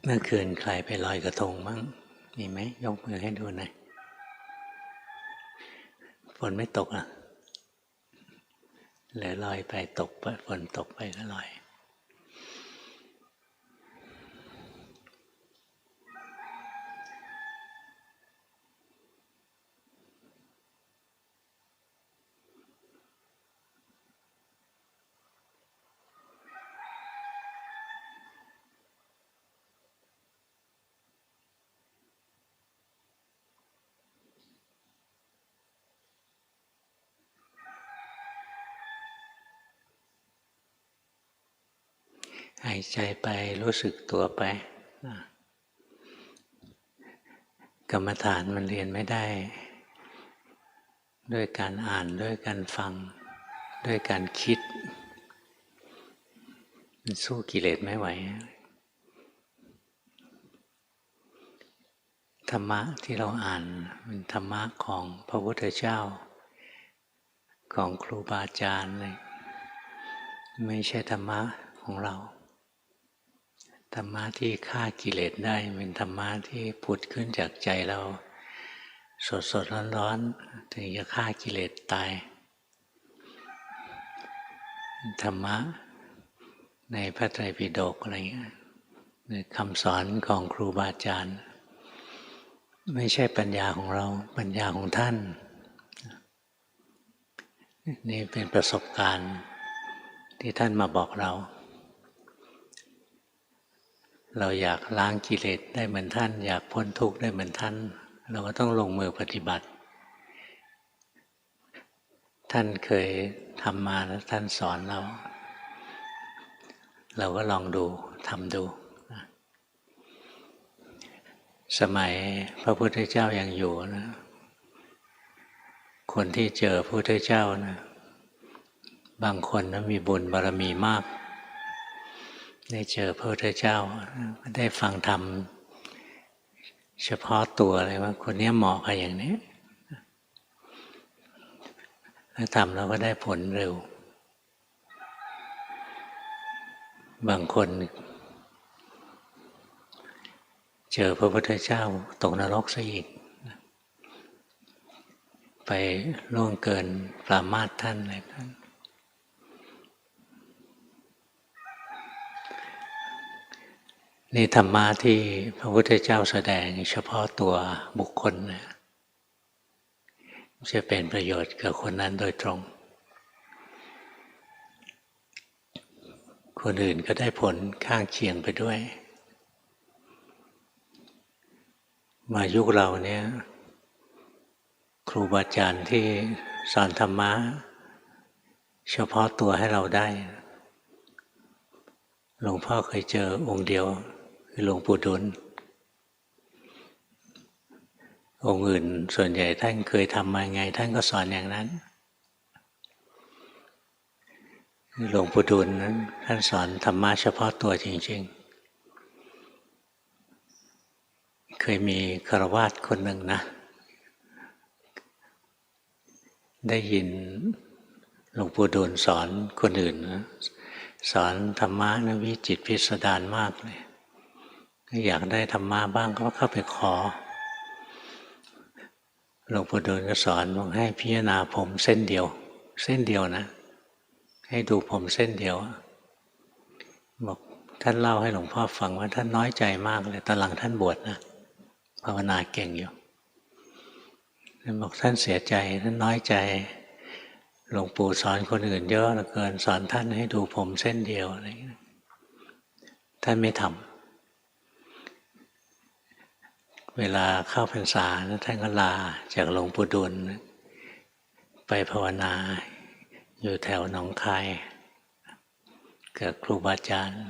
เมื่อคืนใครไปลอยกระทงบ้างมีไหมยกมือให้ดูหน่อยฝนไม่ตกอ่ะหรือลอยไปตกไปฝนตกไปก็ลอยหายใจไปรู้สึกตัวไปกรรมฐานมันเรียนไม่ได้ด้วยการอ่านด้วยการฟังด้วยการคิดมันสู้กิเลสไม่ไหวธรรมะที่เราอ่านเป็นธรรมะของพระพุทธเจ้าของครูบาอาจารย์เลยไม่ใช่ธรรมะของเราธรรมะที่ฆ่ากิเลสได้เป็นธรรมะที่ผุดขึ้นจากใจเราสดๆร้อนๆถึงจะฆ่ากิเลสตายธรรมะในพระไตรปิฎกอะไรเงี้ยคำสอนของครูบาอาจารย์ไม่ใช่ปัญญาของเราปัญญาของท่านนี่เป็นประสบการณ์ที่ท่านมาบอกเราอยากล้างกิเลสได้เหมือนท่านอยากพ้นทุกข์ได้เหมือนท่านเราก็ต้องลงมือปฏิบัติท่านเคยทำมาแล้วท่านสอนเราก็ลองดูทำดูสมัยพระพุทธเจ้ายังอยู่นะคนที่เจอพระพุทธเจ้านะบางคนนะมีบุญบารมีมากได้เจอพระพุทธเจ้าได้ฟังธรรมเฉพาะตัวเลยว่าคนนี้เหมาะกับอย่างนี้ถ้าทำแล้วก็ได้ผลเร็วบางคนเจอพระพุทธเจ้าตกนรกซะอีกไปล่วงเกินปรามาสท่านอะไรท่านนี่ธรรมะที่พระพุทธเจ้าแสดงเฉพาะตัวบุคคลนะจะเป็นประโยชน์กับคนนั้นโดยตรงคนอื่นก็ได้ผลข้างเคียงไปด้วยมายุคเราเนี่ยครูบาอาจารย์ที่สอนธรรมะเฉพาะตัวให้เราได้หลวงพ่อเคยเจอองค์เดียวคือหลวงปู่ดุลองค์อื่นส่วนใหญ่ท่านเคยทำมาไงท่านก็สอนอย่างนั้นหลวงปู่ดูลนั้นท่านสอนธรรมะเฉพาะตัวจริงๆเคยมีฆราวาสคนหนึ่งนะได้ยินหลวงปู่ดูลสอนคนอื่นนะสอนธรรมะนะวิจิตรพิสดารมากเลยอยากได้ธรรมะบ้างก็เข้าไปขอหลวงปู่ดูลก็สอนบอกให้พิจารณาผมเส้นเดียวนะให้ดูผมเส้นเดียวบอกท่านเล่าให้หลวงพ่อฟังว่าท่านน้อยใจมากเลยตอนหลังท่านบวชนะภาวนาเก่งอยู่ท่านบอกท่านเสียใจท่านน้อยใจหลวงปู่สอนคนอื่นเยอะเหลือเกินสอนท่านให้ดูผมเส้นเดียวอะไรอย่างนี้ท่านไม่ทำเวลาเข้าพรรษาท่านก็ลาจากหลวงปู่ดูลไปภาวนาอยู่แถวหนองคายกับครูบาอาจารย์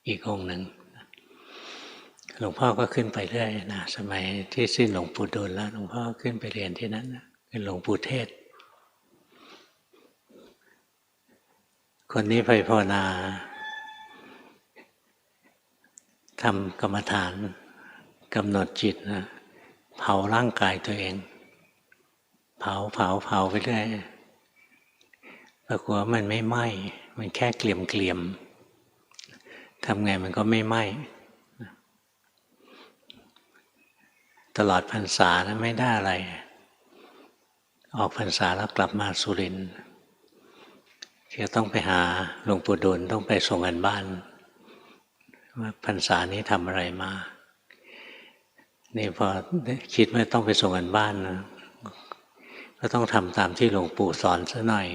อีกองค์หนึ่งหลวงพ่อก็ขึ้นไปเรื่อยนะสมัยที่สิ้นหลวงปู่ดูลแล้วหลวงพ่อขึ้นไปเรียนที่นั้นเป็นหลวงปู่เทศคนนี้ไปภาวนาทำกรรมฐานกำหนดจิตนะเผาร่างกายตัวเองเผาไปเรื่อยปรากฏว่ามันไม่ไหม้มันแค่เกลี่ยมทำไงมันก็ไม่ไหม้ ตลอดพรรษานะไม่ได้อะไรออกพรรษาแล้วกลับมาสุรินทร์จะต้องไปหาหลวงปู่ดูลต้องไปส่งกันบ้านว่าพรรษานี้ทำอะไรมานี่พอคิดว่าต้องไปส่งกันบ้านนะก็ต้องทำตามที่หลวงปู่สอนซะหน่อย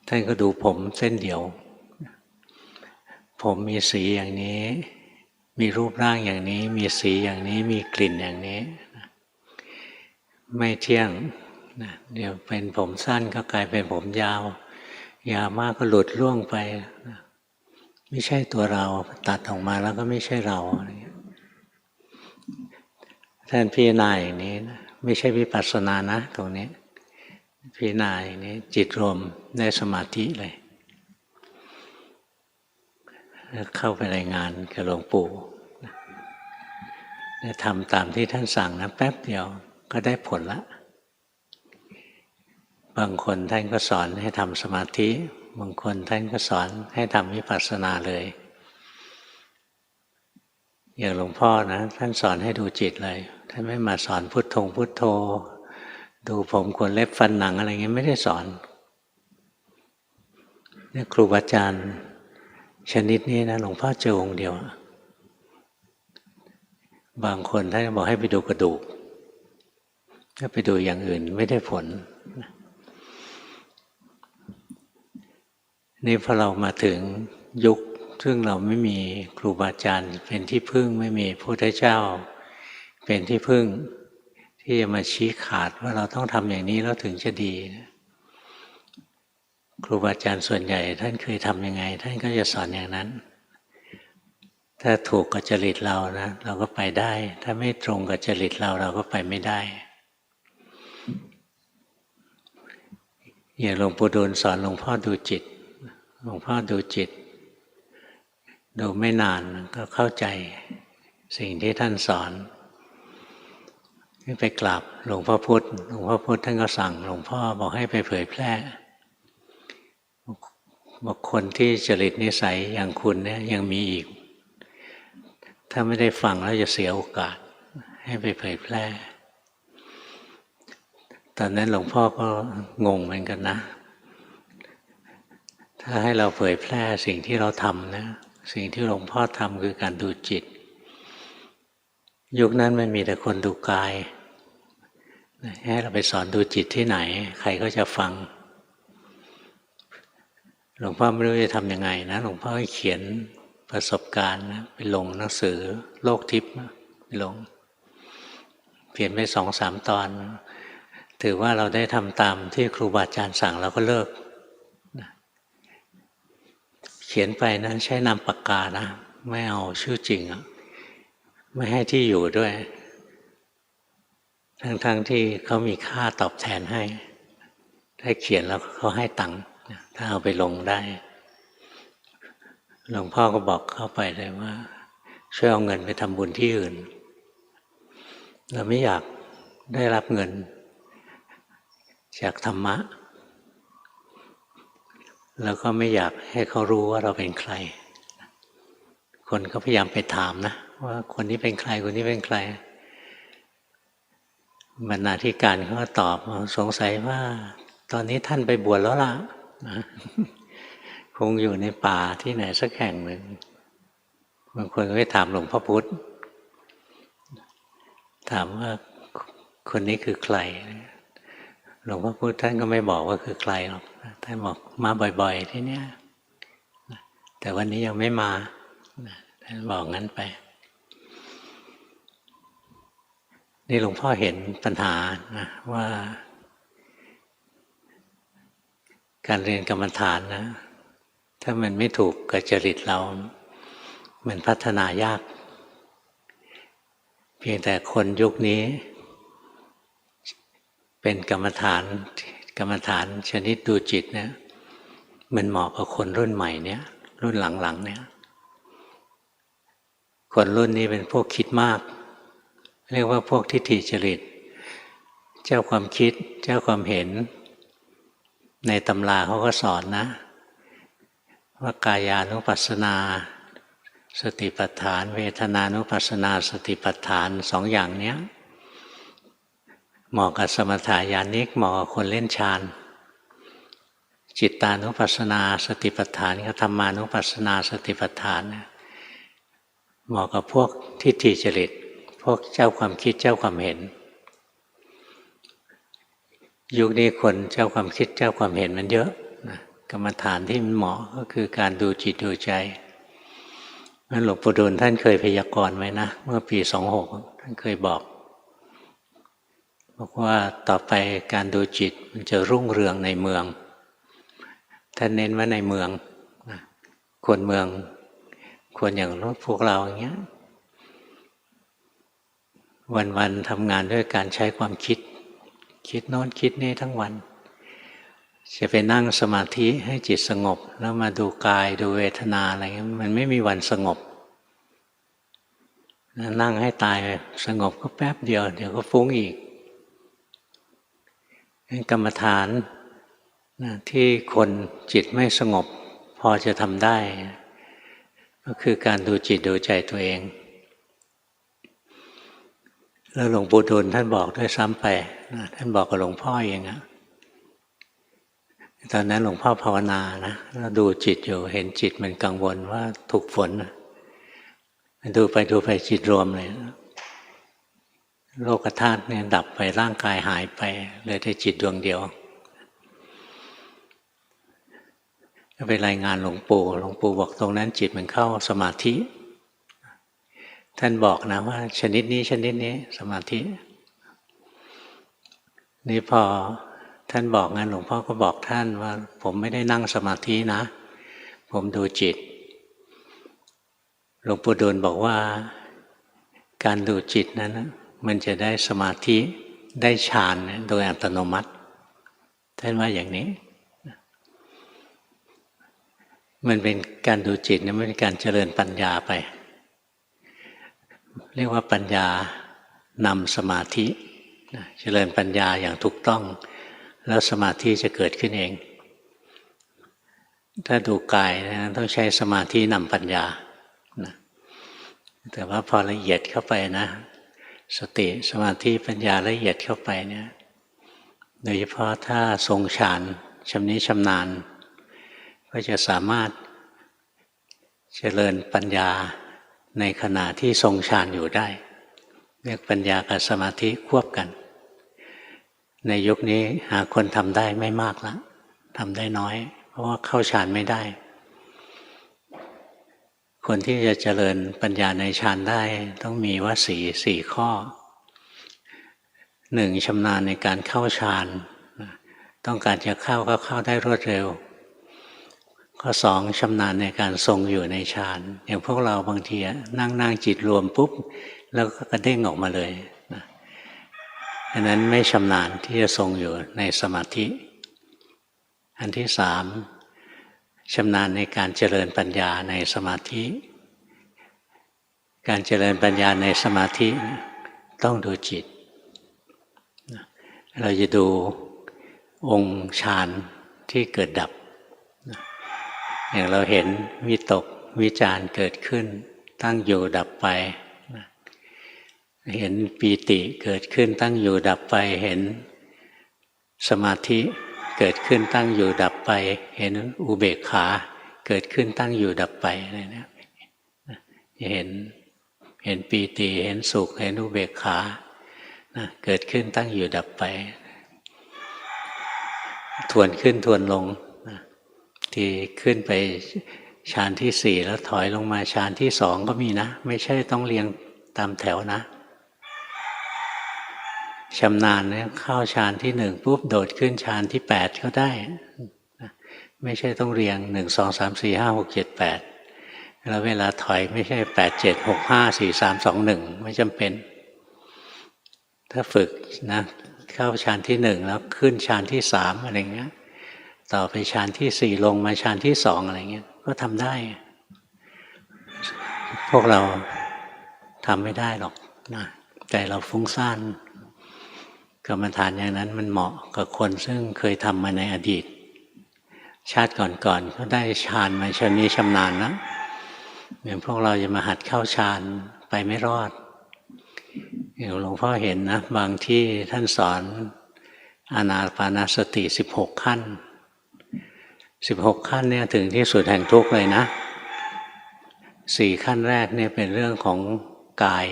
ท่านก็ดูผมเส้นเดียวผมมีสีอย่างนี้มีรูปร่างอย่างนี้มีสีอย่างนี้มีกลิ่นอย่างนี้ไม่เที่ยงเดี๋ยวเป็นผมสั้นก็กลายเป็นผมยาวยาวมากก็หลุดล่วงไปไม่ใช่ตัวเราตัดออกมาแล้วก็ไม่ใช่เราท่านพิจารณาอย่างนี้นะไม่ใช่วิปัสสนานะตรงนี้พิจารณาอย่างนี้จิตรวมได้สมาธิเลยเข้าไปรายงานกับหลวงปู่ทำตามที่ท่านสั่งนะแป๊บเดียวก็ได้ผลละบางคนท่านก็สอนให้ทำสมาธิบางคนท่านก็สอนให้ทำวิปัสสนาเลยอย่างหลวงพ่อนะท่านสอนให้ดูจิตเลยท่านไม่มาสอนพุทโธดูผมขนเล็บฟันหนังอะไรเงี้ยไม่ได้สอนเนี่ยครูบาอาจารย์ชนิดนี้นะหลวงพ่อเจอองค์เดียวบางคนท่านบอกให้ไปดูกระดูกถ้าไปดูอย่างอื่นไม่ได้ผลนี่พอเรามาถึงยุคซึ่งเราไม่มีครูบาอาจารย์เป็นที่พึ่งไม่มีพระพุทธเจ้าเป็นที่พึ่งที่จะมาชี้ขาดว่าเราต้องทำอย่างนี้แล้วถึงจะดีครูบาอาจารย์ส่วนใหญ่ท่านเคยทำยังไงท่านก็จะสอนอย่างนั้นถ้าถูกกับจริตเรานะเราก็ไปได้ถ้าไม่ตรงกับจริตเราก็ไปไม่ได้อย่างหลวงปู่ดูลสอนหลวงพ่อดูจิตหลวงพ่อดูจิตดูไม่นานก็เข้าใจสิ่งที่ท่านสอนไปกราบหลวงพ่อพุธหลวงพ่อพุธท่านก็สั่งหลวงพ่อบอกให้ไปเผยแพร่บอกคนที่จริตนิสัยอย่างคุณเนี่ยยังมีอีกถ้าไม่ได้ฟังแล้วจะเสียโอกาสให้ไปเผยแพร่ตอนนั้นหลวงพ่อก็งงเหมือนกันนะถ้าให้เราเผยแพร่สิ่งที่เราทำนะสิ่งที่หลวงพ่อทำคือการดูจิตยุคนั้นมันมีแต่คนดูกายให้เราไปสอนดูจิตที่ไหนใครก็จะฟังหลวงพ่อไม่รู้จะทำยังไงนะหลวงพ่อเขียนประสบการณ์นะไปลงหนังสือโลกทิพย์ไปลงเขียนไป2-3 ตอนถือว่าเราได้ทำตามที่ครูบาอาจารย์สั่งเราก็เลิกเขียนไปนะใช้นามปากกานะไม่เอาชื่อจริงไม่ให้ที่อยู่ด้วยทั้งที่เขามีค่าตอบแทนให้ถ้าเขียนแล้วเขาให้ตังค์ถ้าเอาไปลงได้หลวงพ่อก็บอกเข้าไปเลยว่าช่วยเอาเงินไปทำบุญที่อื่นเราไม่อยากได้รับเงินจากธรรมะแล้วก็ไม่อยากให้เขารู้ว่าเราเป็นใครคนก็พยายามไปถามนะว่าคนนี้เป็นใครคนนี้เป็นใครบรรณาธิการเขาก็ตอบสงสัยว่าตอนนี้ท่านไปบวชแล้วล่ะคงอยู่ในป่าที่ไหนสักแห่งหนึ่งบางคนก็ไปถามหลวงพ่อพุธถามว่าคนนี้คือใครหลวงพ่อพุธท่านก็ไม่บอกว่าคือใครหรอกท่านบอกมาบ่อยๆที่เนี้ยแต่วันนี้ยังไม่มาท่านบอกงั้นไปนี่หลวงพ่อเห็นปัญหานะว่าการเรียนกรรมฐานนะถ้ามันไม่ถูกกับจริตเรามันพัฒนายากเพียงแต่คนยุคนี้เป็นกรรมฐานชนิดดูจิตเนี่ยมันเหมาะกับคนรุ่นใหม่เนี่ยรุ่นหลังๆเนี่ยคนรุ่นนี้เป็นพวกคิดมากเรียกว่าพวกทิฏฐิจริตเจ้าความคิดเจ้าความเห็นในตำราเขาก็สอนนะว่ากายานุปัสสนา สติปัฏฐานเวทนานุปัสสนาสติปัฏฐานสองอย่างเนี้ยเหมาะกับสมถะญาณิกเหมาะกับคนเล่นฌานจิตตานุปัสสนาสติปัฏฐานกับธรรมานุปัสสนาสติปัฏฐานเหมาะกับพวกทิฏฐิจริตพวกเจ้าความคิดเจ้าความเห็นยุคนี้คนเจ้าความคิดเจ้าความเห็นมันเยอะนะกรรมฐานที่มันเหมาะก็คือการดูจิตดูใจนั่นหลวงปู่ดูลท่านเคยพยากรณ์ไว้นะเมื่อปี26ท่านเคยบอกว่าต่อไปการดูจิตมันจะรุ่งเรืองในเมืองท่านเน้นว่าในเมืองคนเมืองควรอย่างพวกเราอย่างเงี้ยวันๆทำงานด้วยการใช้ความคิดโน้นคิดนี่ทั้งวันจะไปนั่งสมาธิให้จิตสงบแล้วมาดูกายดูเวทนาอะไรเงี้ยมันไม่มีวันสงบนั่งให้ตายสงบก็แป๊บเดียวเดี๋ยวก็ฟุ้งอีกกรรมฐานที่คนจิตไม่สงบพอจะทำได้ก็คือการดูจิตดูใจตัวเองแล้วหลวงปู่ดูลท่านบอกด้วยซ้ำไปท่านบอกกับหลวงพ่อเองตอนนั้นหลวงพ่อภาวนานะแล้วดูจิตอยู่เห็นจิตมันกังวลว่าถูกฝนดูไปจิตรวมเลยโลกธาตุเนี่ยดับไปร่างกายหายไปเหลือแต่จิตดวงเดียวก็ไปรายงานหลวงปู่บอกตรงนั้นจิตมันเข้าสมาธิท่านบอกนะว่าชนิดนี้สมาธินี่พอท่านบอกงั้นหลวงพ่อก็บอกท่านว่าผมไม่ได้นั่งสมาธินะผมดูจิตหลวงปู่ดูลบอกว่าการดูจิตนั้นมันจะได้สมาธิได้ฌานโดยอัตโนมัติท่านว่าอย่างนี้มันเป็นการดูจิตนะไม่เป็นการเจริญปัญญาไปเรียกว่าปัญญานำสมาธิเจริญปัญญาอย่างถูกต้องแล้วสมาธิจะเกิดขึ้นเองถ้าดูกายนะต้องใช้สมาธินำปัญญาแต่ว่าพอละเอียดเข้าไปนะสติสมาธิปัญญาละเอียดเข้าไปเนี่ยโดยเฉพาะถ้าทรงฌานชำนิชำนาญก็จะสามารถเจริญปัญญาในขณะที่ทรงฌานอยู่ได้เรียกปัญญากับสมาธิควบกันในยุคนี้หาคนทำได้ไม่มากแล้วทำได้น้อยเพราะว่าเข้าฌานไม่ได้คนที่จะเจริญปัญญาในฌานได้ต้องมีวสีสี่ข้อหนึ่งชำนาญในการเข้าฌานต้องการจะเข้าก็เข้าได้รวดเร็วข้อสองชำนาญในการทรงอยู่ในฌานอย่างพวกเราบางทีนั่งจิตรวมปุ๊บแล้วก็กระเด้งออกมาเลยอันนั้นไม่ชำนาญที่จะทรงอยู่ในสมาธิอันที่สามชำนาญในการเจริญปัญญาในสมาธิการเจริญปัญญาในสมาธิต้องดูจิตเราจะดูองค์ฌานที่เกิดดับอย่างเราเห็นวิตกวิจารเกิดขึ้นตั้งอยู่ดับไปเห็นปีติเกิดขึ้นตั้งอยู่ดับไปเห็นสมาธิเกิดขึ้นตั้งอยู่ดับไปเห็นอุเบกขาเกิดขึ้นตั้งอยู่ดับไปอะไรเนี่ยเห็นปีติเห็นสุขเห็นอุเบกขาเกิดขึ้นตั้งอยู่ดับไปทวนขึ้นทวนลงที่ขึ้นไปฌานที่สี่แล้วถอยลงมาฌานที่สองก็มีนะไม่ใช่ต้องเรียงตามแถวนะชำนาญเนี่ยเข้าฌานที่หนึ่งปุ๊บโดดขึ้นฌานที่แปดก็ได้ไม่ใช่ต้องเรียง1 2 3 4 5 6 7 8แล้วเวลาถอยไม่ใช่8 7 6 5 4 3 2 1ไม่จำเป็นถ้าฝึกนะเข้าฌานที่หนึ่งแล้วขึ้นฌานที่สามอะไรเงี้ยต่อไปฌานที่สี่ลงมาฌานที่สองอะไรเงี้ยก็ทำได้พวกเราทำไม่ได้หรอกนะใจเราฟุ้งซ่านกรรมฐานอย่างนั้นมันเหมาะกับคนซึ่งเคยทำมาในอดีตชาติก่อนๆก็ได้ฌานมาชำนิชำนาญแล้ว อย่างพวกเราจะมาหัดเข้าฌานไปไม่รอดอย่างหลวงพ่อเห็นนะบางที่ท่านสอนอานาปานสติ16 ขั้น16 ขั้นเนี่ยถึงที่สุดแห่งทุกข์เลยนะ4 ขั้นแรกเนี่ยเป็นเรื่องของกาย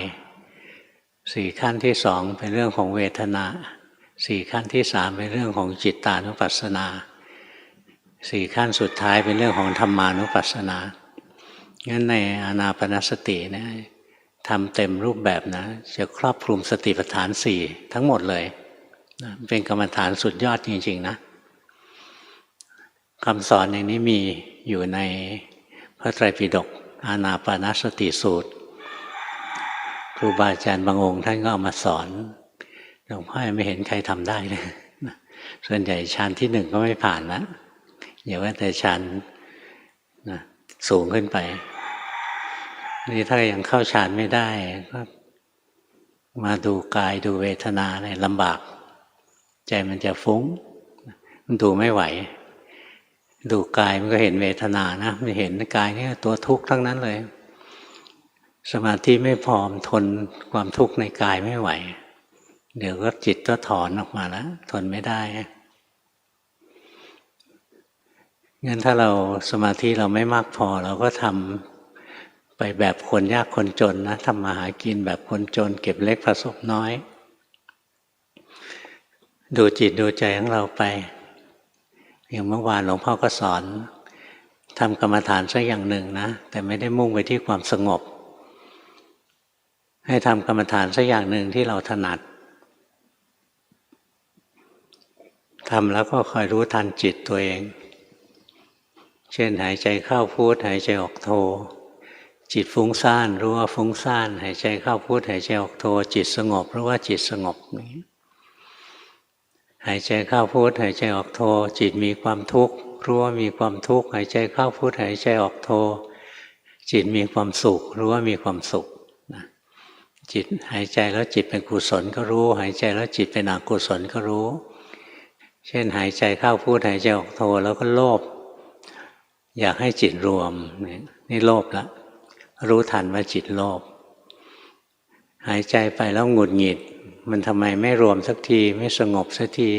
4 ขั้นที่สองเป็นเรื่องของเวทนา4 ขั้นที่สามเป็นเรื่องของจิตตานุปัสสนา4 ขั้นสุดท้ายเป็นเรื่องของธรรมานุปัสสนางั้นในอานาปานสติเนี่ยทำเต็มรูปแบบนะจะครอบคลุมสติปัฏฐาน4ทั้งหมดเลยนะเป็นกรรมฐานสุดยอดจริงๆนะคำสอนอย่างนี้มีอยู่ในพระไตรปิฎกอานาปานสติสูตรครูบาอาจารย์บางองค์ท่านก็เอามาสอนหลวงพ่อไม่เห็นใครทำได้เลยส่วนใหญ่ฌานที่ 1ก็ไม่ผ่านนะอย่าว่าแต่ฌานสูงขึ้นไปนี่ถ้ายังเข้าฌานไม่ได้ก็มาดูกายดูเวทนาเนี่ยลำบากใจมันจะฟุ้งมันดูไม่ไหวดูกายมันก็เห็นเวทนานะไม่เห็นกายนี่ตัวทุกข์ทั้งนั้นเลยสมาธิไม่พอทนความทุกข์ในกายไม่ไหวเดี๋ยวก็จิตก็ถอนออกมาแล้วทนไม่ได้งั้นถ้าเราสมาธิเราไม่มากพอเราก็ทำไปแบบคนยากคนจนนะทำมาหากินแบบคนจนเก็บเล็กผสมน้อยดูจิตดูใจของเราไปอย่างเมื่อวานหลวงพ่อก็สอนทำกรรมฐานสักอย่างหนึ่งนะแต่ไม่ได้มุ่งไปที่ความสงบให้ทำกรรมฐานสักอย่างหนึ่งที่เราถนัดทำแล้วก็คอยรู้ทันจิตตัวเองเช่นหายใจเข้าพุทหายใจออกโทจิตฟุ้งซ่านรู้ว่าฟุ้งซ่านหายใจเข้าพุทหายใจออกโทจิตสงบรู้ว่าจิตสงบหายใจเข้าพุทหายใจออกโทจิตมีความทุกข์รู้ว่ามีความทุกข์หายใจเข้าพุทหายใจออกโทจิตมีความสุขรู้ว่ามีความสุขจิตหายใจแล้วจิตเป็นกุศลก็รู้หายใจแล้วจิตเป็นอกุศลก็รู้เช่นหายใจเข้าพุทหายใจออกโทแล้วก็โลภอยากให้จิตรวมนี่โลภละรู้ทันว่าจิตโลภหายใจไปแล้วหงุดหงิดมันทำไมไม่รวมสักทีไม่สงบสักที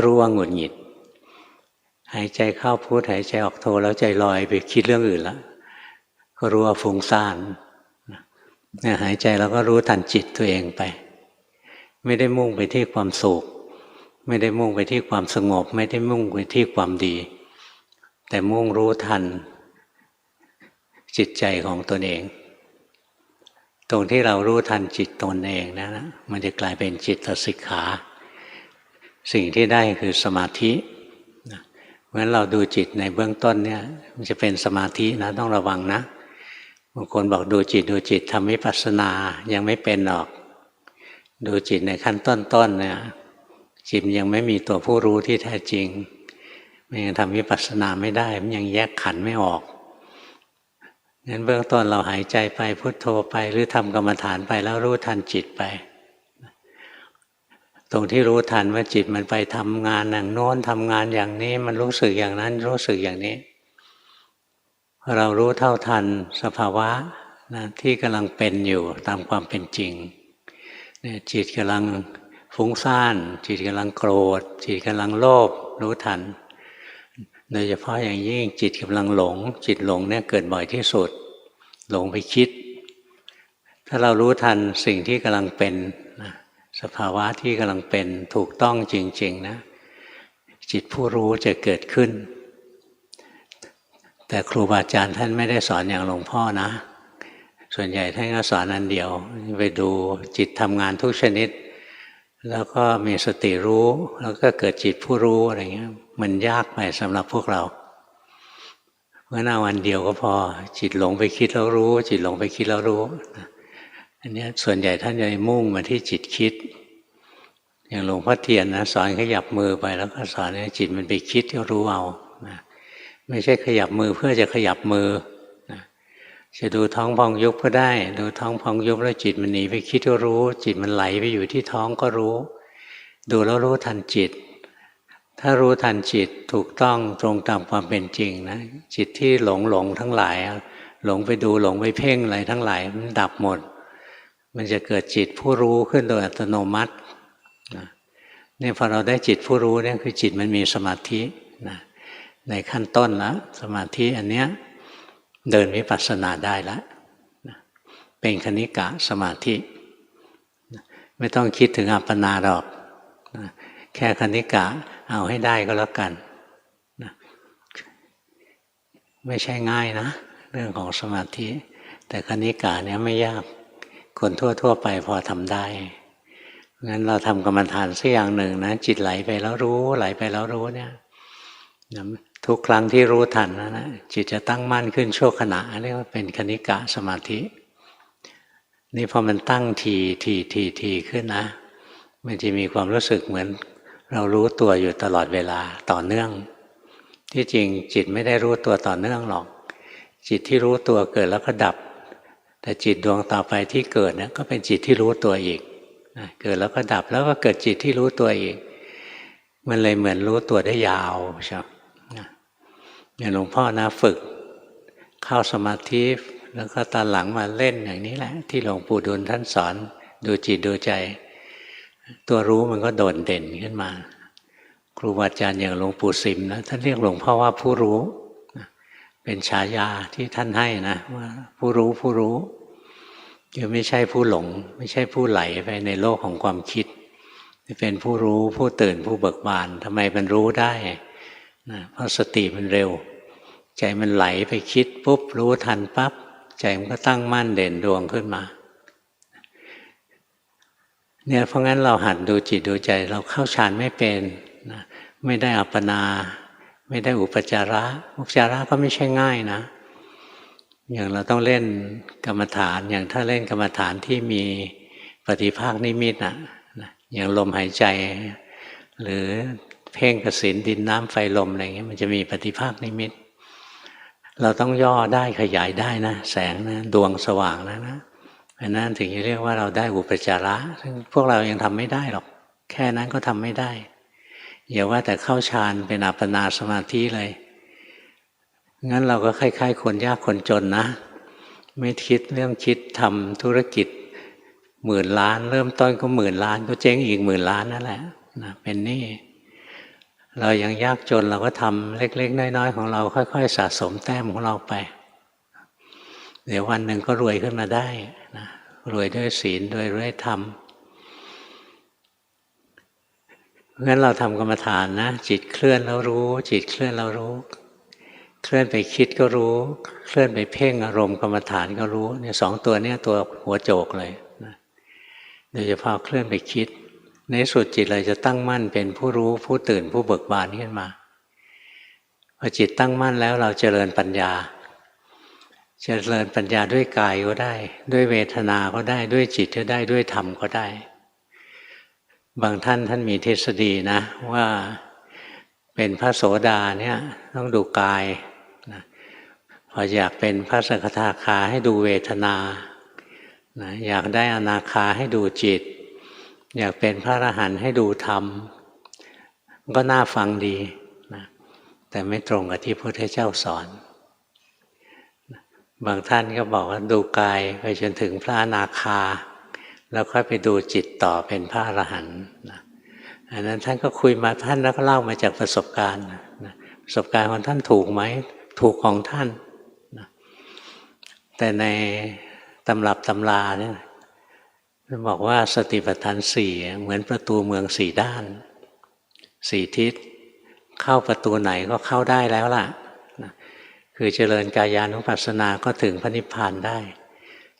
รู้ว่าหงุดหงิดหายใจเข้าพุทหายใจออกโทแล้วใจลอยไปคิดเรื่องอื่นแล้วก็รู้ว่าฟุ้งซ่านเนี่ยหายใจแล้วก็รู้ทันจิตตัวเองไปไม่ได้มุ่งไปที่ความสุขไม่ได้มุ่งไปที่ความสงบไม่ได้มุ่งไปที่ความดีแต่มุ่งรู้ทันจิตใจของตนเองตรงที่เรารู้ทันจิตตนเองนะมันจะกลายเป็นจิตสิกขาสิ่งที่ได้คือสมาธิเพราะฉะนั้นเราดูจิตในเบื้องต้นเนี่ยมันจะเป็นสมาธินะต้องระวังนะบางคนบอกดูจิตทำวิปัสสนายังไม่เป็นหรอกดูจิตในขั้นต้นๆเนี่ยจิตยังไม่มีตัวผู้รู้ที่แท้จริงมันยังทำวิปัสสนาไม่ได้มันยังแยกขันธ์ไม่ออกงั้นเบื้องต้นเราหายใจไปพุทโธไปหรือทำกรรมฐานไปแล้วรู้ทันจิตไปตรงที่รู้ทันว่าจิตมันไปทำงานอย่างโน้นทำงานอย่างนี้มันรู้สึกอย่างนั้นรู้สึกอย่างนี้เรารู้เท่าทันสภาวะนะที่กำลังเป็นอยู่ตามความเป็นจริงเนี่ยจิตกำลังฟุ้งซ่านจิตกำลังโกรธจิตกำลังโลภรู้ทันโดยเฉพาะอย่างยิ่งจิตกำลังหลงจิตหลงเนี่ยเกิดบ่อยที่สุดหลงไปคิดถ้าเรารู้ทันสิ่งที่กำลังเป็นสภาวะที่กำลังเป็นถูกต้องจริงๆนะจิตผู้รู้จะเกิดขึ้นแต่ครูบาอาจารย์ท่านไม่ได้สอนอย่างหลวงพ่อนะส่วนใหญ่ท่านก็สอนอันเดียวไปดูจิตทำงานทุกชนิดแล้วก็มีสติรู้แล้วก็เกิดจิตผู้รู้อะไรเงี้ยมันยากไปสำหรับพวกเราเพราะเอาอันเดียวก็พอจิตหลงไปคิดแล้วรู้จิตหลงไปคิดแล้วรู้อันนี้ส่วนใหญ่ท่านจะมุ่งมาที่จิตคิดอย่างหลวงพ่อเทียนนะสอนขยับมือไปแล้วก็สอนให้จิตมันไปคิดก็รู้เอานะไม่ใช่ขยับมือเพื่อจะขยับมือนะจะดูท้องพองยุบก็ได้ดูท้องพองยุบแล้วจิตมันหนีไปคิดก็รู้จิตมันไหลไปอยู่ที่ท้องก็รู้ดูแล้วรู้ทันจิตถ้ารู้ทันจิตถูกต้องตรงตามความเป็นจริงนะจิตที่หลงทั้งหลาย หลงไปดูหลงไปเพ่งอะไรทั้งหลายมันดับหมดมันจะเกิดจิตผู้รู้ขึ้นโดยอัตโนมัติเนี่ยพอเราได้จิตผู้รู้เนี่ยคือจิตมันมีสมาธินะในขั้นต้นแล้วสมาธิอันเนี้ยเดินวิปัสสนาได้แล้วเป็นคณิกะสมาธิไม่ต้องคิดถึงอัปปนาหรอกแค่คณิกะเอาให้ได้ก็แล้วกันไม่ใช่ง่ายนะเรื่องของสมาธิแต่คณิกะเนี่ยไม่ยากคนทั่วๆไปพอทำได้งั้นเราทำกรรมฐานสักอย่างหนึ่งนะจิตไหลไปแล้วรู้ไหลไปแล้วรู้เนี่ยทุกครั้งที่รู้ทันนะจิตจะตั้งมั่นขึ้นชั่วขณะเรียกว่าเป็นคณิกะสมาธินี่พอมันตั้งทีขึ้นนะมันจะมีความรู้สึกเหมือนเรารู้ตัวอยู่ตลอดเวลาต่อเนื่องที่จริงจิตไม่ได้รู้ตัวต่อเนื่องหรอกจิตที่รู้ตัวเกิดแล้วก็ดับแต่จิตดวงต่อไปที่เกิดเนี่ยก็เป็นจิตที่รู้ตัวอีกเกิดแล้วก็ดับแล้วก็เกิดจิตที่รู้ตัวอีกมันเลยเหมือนรู้ตัวได้ยาวใช่ไหมอย่างหลวงพ่อนะฝึกเข้าสมาธิแล้วก็ตอนหลังมาเล่นอย่างนี้แหละที่หลวงปู่ดูลท่านสอนดูจิตดูใจตัวรู้มันก็โดดเด่นขึ้นมาครูบาอาจารย์อย่างหลวงปู่สิมนะท่านเรียกหลวงพ่อว่าผู้รู้เป็นฉายาที่ท่านให้นะว่าผู้รู้คือไม่ใช่ผู้หลงไม่ใช่ผู้ไหลไปในโลกของความคิดเป็นผู้รู้ผู้ตื่นผู้เบิกบานทำไมมันรู้ได้นะเพราะสติมันเร็วใจมันไหลไปคิดปุ๊บรู้ทันปั๊บใจมันก็ตั้งมั่นเด่นดวงขึ้นมาเนี่ยเพราะงั้นเราหัดดูจิตดูใจเราเข้าฌานไม่เป็นนะไม่ได้อัปปนาไม่ได้อุปจาระก็ไม่ใช่ง่ายนะอย่างเราต้องเล่นกรรมฐานอย่างถ้าเล่นกรรมฐานที่มีปฏิภาคนิมิตนะอย่างลมหายใจหรือเพ่งกสิณดินน้ำไฟลมอะไรเงี้ยมันจะมีปฏิภาคนิมิตเราต้องย่อได้ขยายได้นะแสงนะดวงสว่างนะอันนั้นถึงจะเรียกว่าเราได้อุปจาระซึ่งพวกเรายังทำไม่ได้หรอกแค่นั้นก็ทำไม่ได้อย่าว่าแต่เข้าฌานเป็นอัปปนาสมาธิเลยงั้นเราก็คล้ายๆคนยากคนจนนะไม่คิดเรื่องคิดทำธุรกิจ10,000 ล้านเริ่มต้นก็10,000 ล้านก็เจ๊งอีก10,000 ล้านนั่นแหละนะเป็นหนี้เรายังยากจนเราก็ทำเล็กๆน้อยๆของเราค่อยๆสะสมแต้มของเราไปเดี๋ยววันหนึ่งก็รวยขึ้นมาได้นะรวยด้วยศีลด้วยธรรมงั้นเราทำกรรมฐานนะจิตเคลื่อนแล้วรู้จิตเคลื่อนแล้วรู้เคลื่อนไปคิดก็รู้เคลื่อนไปเพ่งอารมณ์กรรมฐานก็รู้เนี่ยสองตัวเนี่ยตัวหัวโจกเลยนะโดยเฉพาะเคลื่อนไปคิดในสุดจิตเราจะตั้งมั่นเป็นผู้รู้ผู้ตื่นผู้เบิกบานขึ้นมาพอจิตตั้งมั่นแล้วเราเจริญปัญญาด้วยกายก็ได้ด้วยเวทนาก็ได้ด้วยจิตก็ได้ด้วยธรรมก็ได้บางท่านมีทฤษฎีนะว่าเป็นพระโสดาเนี่ยต้องดูกายนะพออยากเป็นพระสกทาคาให้ดูเวทนานะอยากได้อนาคาให้ดูจิตอยากเป็นพระอรหันต์ให้ดูธรรมก็น่าฟังดีนะแต่ไม่ตรงกับที่พระพุทธเจ้าสอนบางท่านก็บอกว่าดูกายไปจนถึงพระอนาคาแล้วค่อยไปดูจิตต่อเป็นพระอรหันต์นะอันนั้นท่านก็คุยมาท่านแล้วก็เล่ามาจากประสบการณ์นะประสบการณ์ของท่านถูกไหมถูกของท่านนะแต่ในตำรับตำราเนี่ยบอกว่าสติปัฏฐานสี่เหมือนประตูเมือง4 ด้าน4 ทิศเข้าประตูไหนก็เข้าได้แล้วล่ะคือเจริญกายานุปัสสนาก็ถึงพระนิพพานได้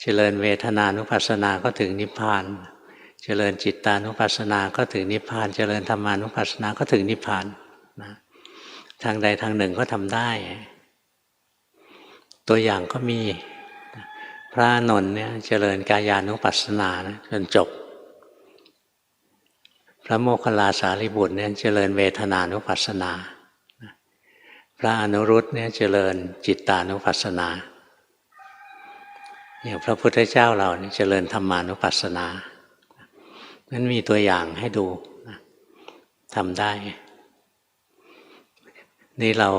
เจริญเวทนานุปัสสนาก็ถึงนิพพานเจริญจิตตานุปัสสนาก็ถึงนิพพานเจริญธรรมานุปัสสนาก็ถึงนิพพานนะทางใดทางหนึ่งก็ทำได้ตัวอย่างก็มีพระอานนท์เนี่ยเจริญกายานุปัสสนานะจนจบพระโมคคัลลาสารีบุตรเนี่ยเจริญเวทนานุปัสสนาพระอนุรุตเนี่ยเจริญจิตตานุปัสสนาอย่างพระพุทธเจ้าเราเนี่ยเจริญธรรมานุปัสสนานั้นมีตัวอย่างให้ดูทำได้นี่เรา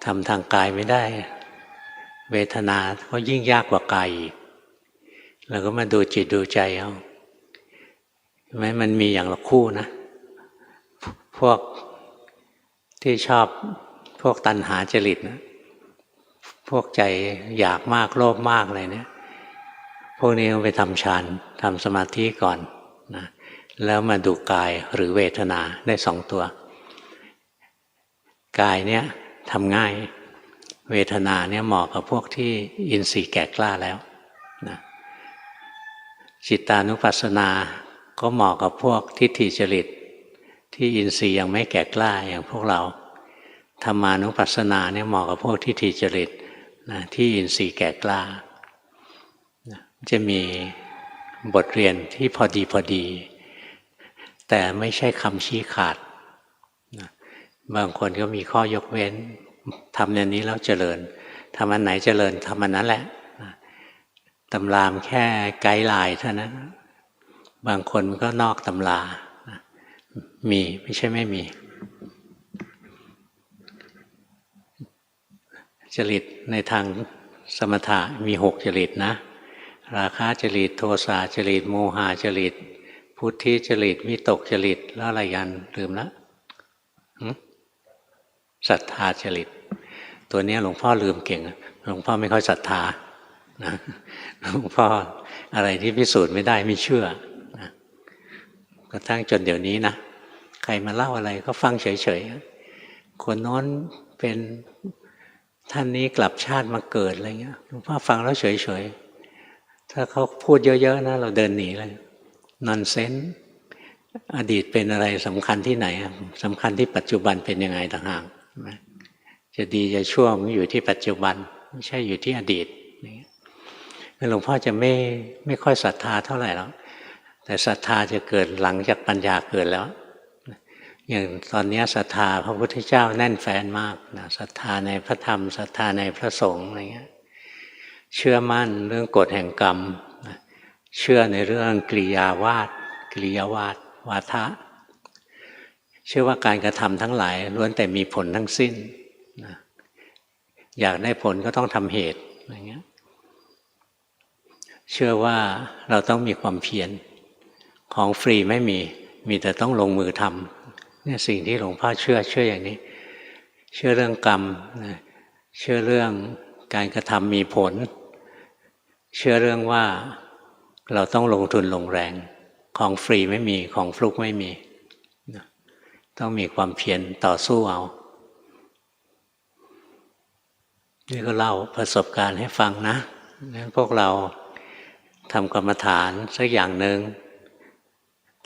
ทำทางกายไม่ได้ เวทนาก็ยิ่งยากกว่ากายอีกเราก็มาดูจิตดูใจเอาแม้มันมีอย่างละคู่นะพวกที่ชอบพวกตัณหาจริตนะพวกใจอยากมากโลภมากอะไรเนี่ยพวกนี้ต้องไปทำฌานทำสมาธิก่อนนะแล้วมาดูกายหรือเวทนาได้สองตัวกายเนี่ยทำง่ายเวทนาเนี่ยเหมาะกับพวกที่อินทรีย์แก่กล้าแล้วนะจิตตานุปัสสนาก็เหมาะกับพวกทิฏฐิจริตที่อินทรีย์ยังไม่แก่กล้าอย่างพวกเราธรรมานุปัสสนาเนี่ยเหมาะกับพวกทิฏฐิจริตนะที่อินทรีย์แก่กล้านะจะมีบทเรียนที่พอดีแต่ไม่ใช่คำชี้ขาดนะบางคนก็มีข้อยกเว้นทำอย่างนี้แล้วเจริญทำอันไหนเจริญทำอันนั้นแหละนะตำรามแค่ไกด์ไลน์เท่านั้นบางคนมันก็นอกตำรานะมีไม่ใช่ไม่มีจริตในทางสมถะมี6จริตนะราคะจริตโทสะจริตโมหะจริตพุทธิจริตวิตกจริตแล้วอะไรกันลืมแล้วศรัทธาจริตตัวนี้หลวงพ่อลืมเก่งหลวงพ่อไม่ค่อยศรัทธานะหลวงพ่ออะไรที่พิสูจน์ไม่ได้ไม่เชื่อนะกระทั่งจนเดี๋ยวนี้นะใครมาเล่าอะไรก็ฟังเฉยๆคนโน้นเป็นท่านนี้กลับชาติมาเกิดอะไรเงี้ยหลวงพ่อฟังแล้วเฉยๆถ้าเขาพูดเยอะๆนะเราเดินหนีเลยนอนเซนส์อดีตเป็นอะไรสำคัญที่ไหนสำคัญที่ปัจจุบันเป็นยังไงต่างหากจะดีจะชั่วมันอยู่ที่ปัจจุบันไม่ใช่อยู่ที่อดีตหลวงพ่อจะไม่ค่อยศรัทธาเท่าไหร่แล้วแต่ศรัทธาจะเกิดหลังจากปัญญาเกิดแล้วอย่างตอนนี้ศรัทธาพระพุทธเจ้าแน่นแฟ้นมากนะศรัทธาในพระธรรมศรัทธาในพระสงฆ์อะไรเงี้ยเชื่อมั่นเรื่องกฎแห่งกรรมเชื่อในเรื่องกิริยาวาทวาทะเชื่อว่าการกระทำทั้งหลายล้วนแต่มีผลทั้งสิ้นนะอยากได้ผลก็ต้องทำเหตุอะไรเงี้ยเชื่อว่าเราต้องมีความเพียรของฟรีไม่มีแต่ต้องลงมือทำเนี่ยสิ่งที่หลวงพ่อเชื่ออย่างนี้เชื่อเรื่องกรรมนะเชื่อเรื่องการกระทำมีผลเชื่อเรื่องว่าเราต้องลงทุนลงแรงของฟรีไม่มีของฟลุกไม่มีต้องมีความเพียรต่อสู้เอานี่ก็เล่าประสบการณ์ให้ฟังนะพวกเราทำกรรมฐานสักอย่างหนึ่ง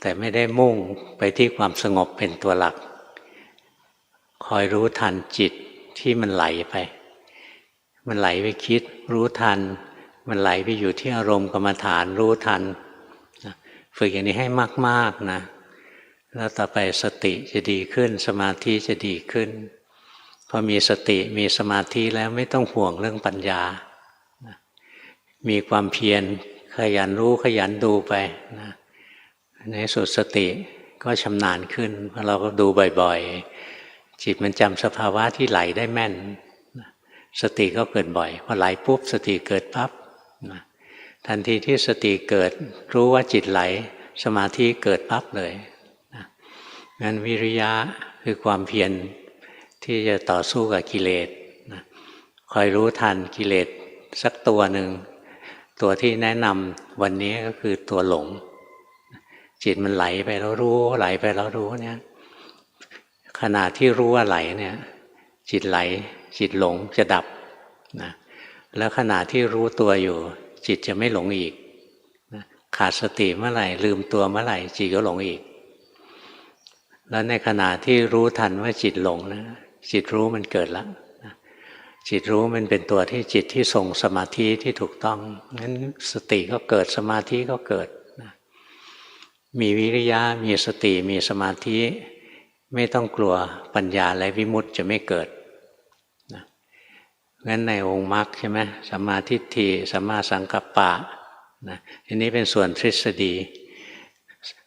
แต่ไม่ได้มุ่งไปที่ความสงบเป็นตัวหลักคอยรู้ทันจิตที่มันไหลไปคิดรู้ทันมันไหลไปอยู่ที่อารมณ์กรรมฐานรู้ทันฝึกอย่างนี้ให้มากๆนะแล้วต่อไปสติจะดีขึ้นสมาธิจะดีขึ้นพอมีสติมีสมาธิแล้วไม่ต้องห่วงเรื่องปัญญามีความเพียรขยันรู้ขยันดูไปนะในสุดสติก็ชำนาญขึ้นพอเราก็ดูบ่อยๆจิตมันจำสภาวะที่ไหลได้แม่นสติก็เกิดบ่อยพอไหลปุ๊บสติเกิดปั๊บทันทีที่สติเกิดรู้ว่าจิตไหลสมาธิเกิดปั๊บเลยงั้นวิริยะคือความเพียรที่จะต่อสู้กับกิเลสคอยรู้ทันกิเลสสักตัวหนึ่งตัวที่แนะนำวันนี้ก็คือตัวหลงจิตมันไหลไปแล้วรู้ไหลไปแล้วรู้เนี่ยขณะที่รู้ว่าไหลเนี่ยจิตไหลจิตหลงจะดับนะแล้วขณะที่รู้ตัวอยู่จิตจะไม่หลงอีกนะขาดสติเมื่อไหร่ลืมตัวเมื่อไหร่จิตก็หลงอีกแล้วในขณะที่รู้ทันว่าจิตหลงนะจิตรู้มันเกิดแล้วนะจิตรู้มันเป็นตัวที่จิตที่ส่งสมาธิที่ถูกต้องงั้นสติก็เกิดสมาธิก็เกิดนะมีวิริยะมีสติมีสมาธิไม่ต้องกลัวปัญญาและวิมุตติจะไม่เกิดนะงั้นในองค์มรรคใช่ไหมสัมมาทิฏฐิสัมมาสังกัปปะนะอันนี้เป็นส่วนทฤษฎี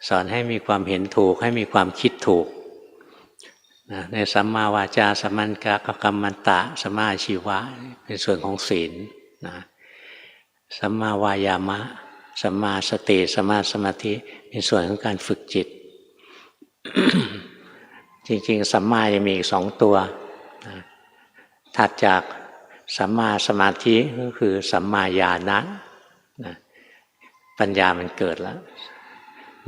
สอนให้มีความเห็นถูกให้มีความคิดถูก ในสัมมาวาจาสัมมันกัมมันตะสัมมาอาชีวะเป็นส่วนของศีลนะสัมมาวายามะสัมมาสติสัมมาสมาธิเป็นส่วนของการฝึกจิต จริงๆสัมมายังมีอีก2 ตัวนะถัดจากสัมมาสมาธิก็คือสัมมาญาณะนะปัญญามันเกิดแล้ว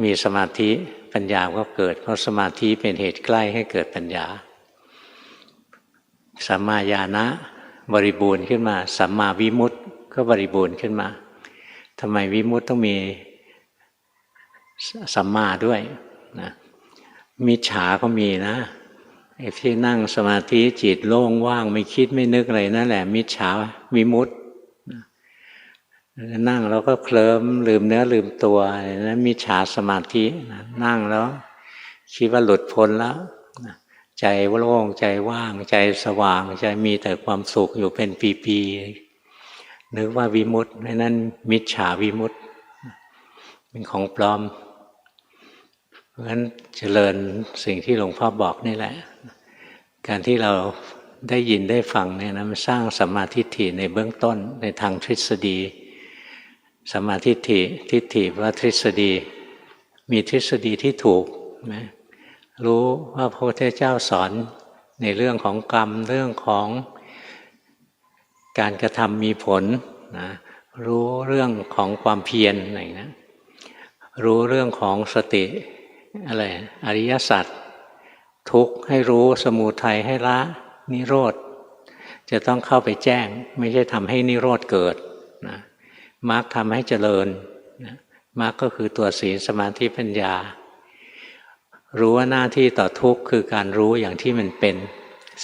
มีสมาธิปัญญาก็เกิดเพราะสมาธิเป็นเหตุใกล้ให้เกิดปัญญาสัมมาญาณะบริบูรณ์ขึ้นมาสัมมาวิมุตติก็บริบูรณ์ขึ้นมาทำไมวิมุตติต้องมีสัมมาด้วยนะมิจฉาก็มีนะไอ้ที่นั่งสมาธิจิตโล่งว่างไม่คิดไม่นึกอะไรนั่นแหละมิจฉาวิมุตตินั่งแล้วก็เคลิ้มลืมเนื้อลืมตัวนั้นมิจฉาสมาธินั่งแล้วคิดว่าหลุดพ้นแล้วใจโล่งใจว่างใจสว่างใจมีแต่ความสุขอยู่เป็นปีๆนึกว่าวิมุตตินั่นมิจฉาวิมุตติเป็นของปลอมเพราะฉะนั้นเจริญสิ่งที่หลวงพ่อบอกนี่แหละการที่เราได้ยินได้ฟังเนี่ยนะมันสร้างสัมมาทิฏฐิในเบื้องต้นในทางทฤษฎีสัมมาทิฏฐิว่าทฤษฎีมีทฤษฎีที่ถูกนะรู้ว่าพระพุทธเจ้าสอนในเรื่องของกรรมเรื่องของการกระทำมีผลนะรู้เรื่องของความเพียรอะไรนะรู้เรื่องของสติอะไรอริยสัจทุกข์ให้รู้สมุทัยให้ละนิโรธจะต้องเข้าไปแจ้งไม่ใช่ทำให้นิโรธเกิดนะมรรคทำให้เจริญนะมรรคก็คือตัวศีลสมาธิปัญญารู้ว่าหน้าที่ต่อทุกข์คือการรู้อย่างที่มันเป็น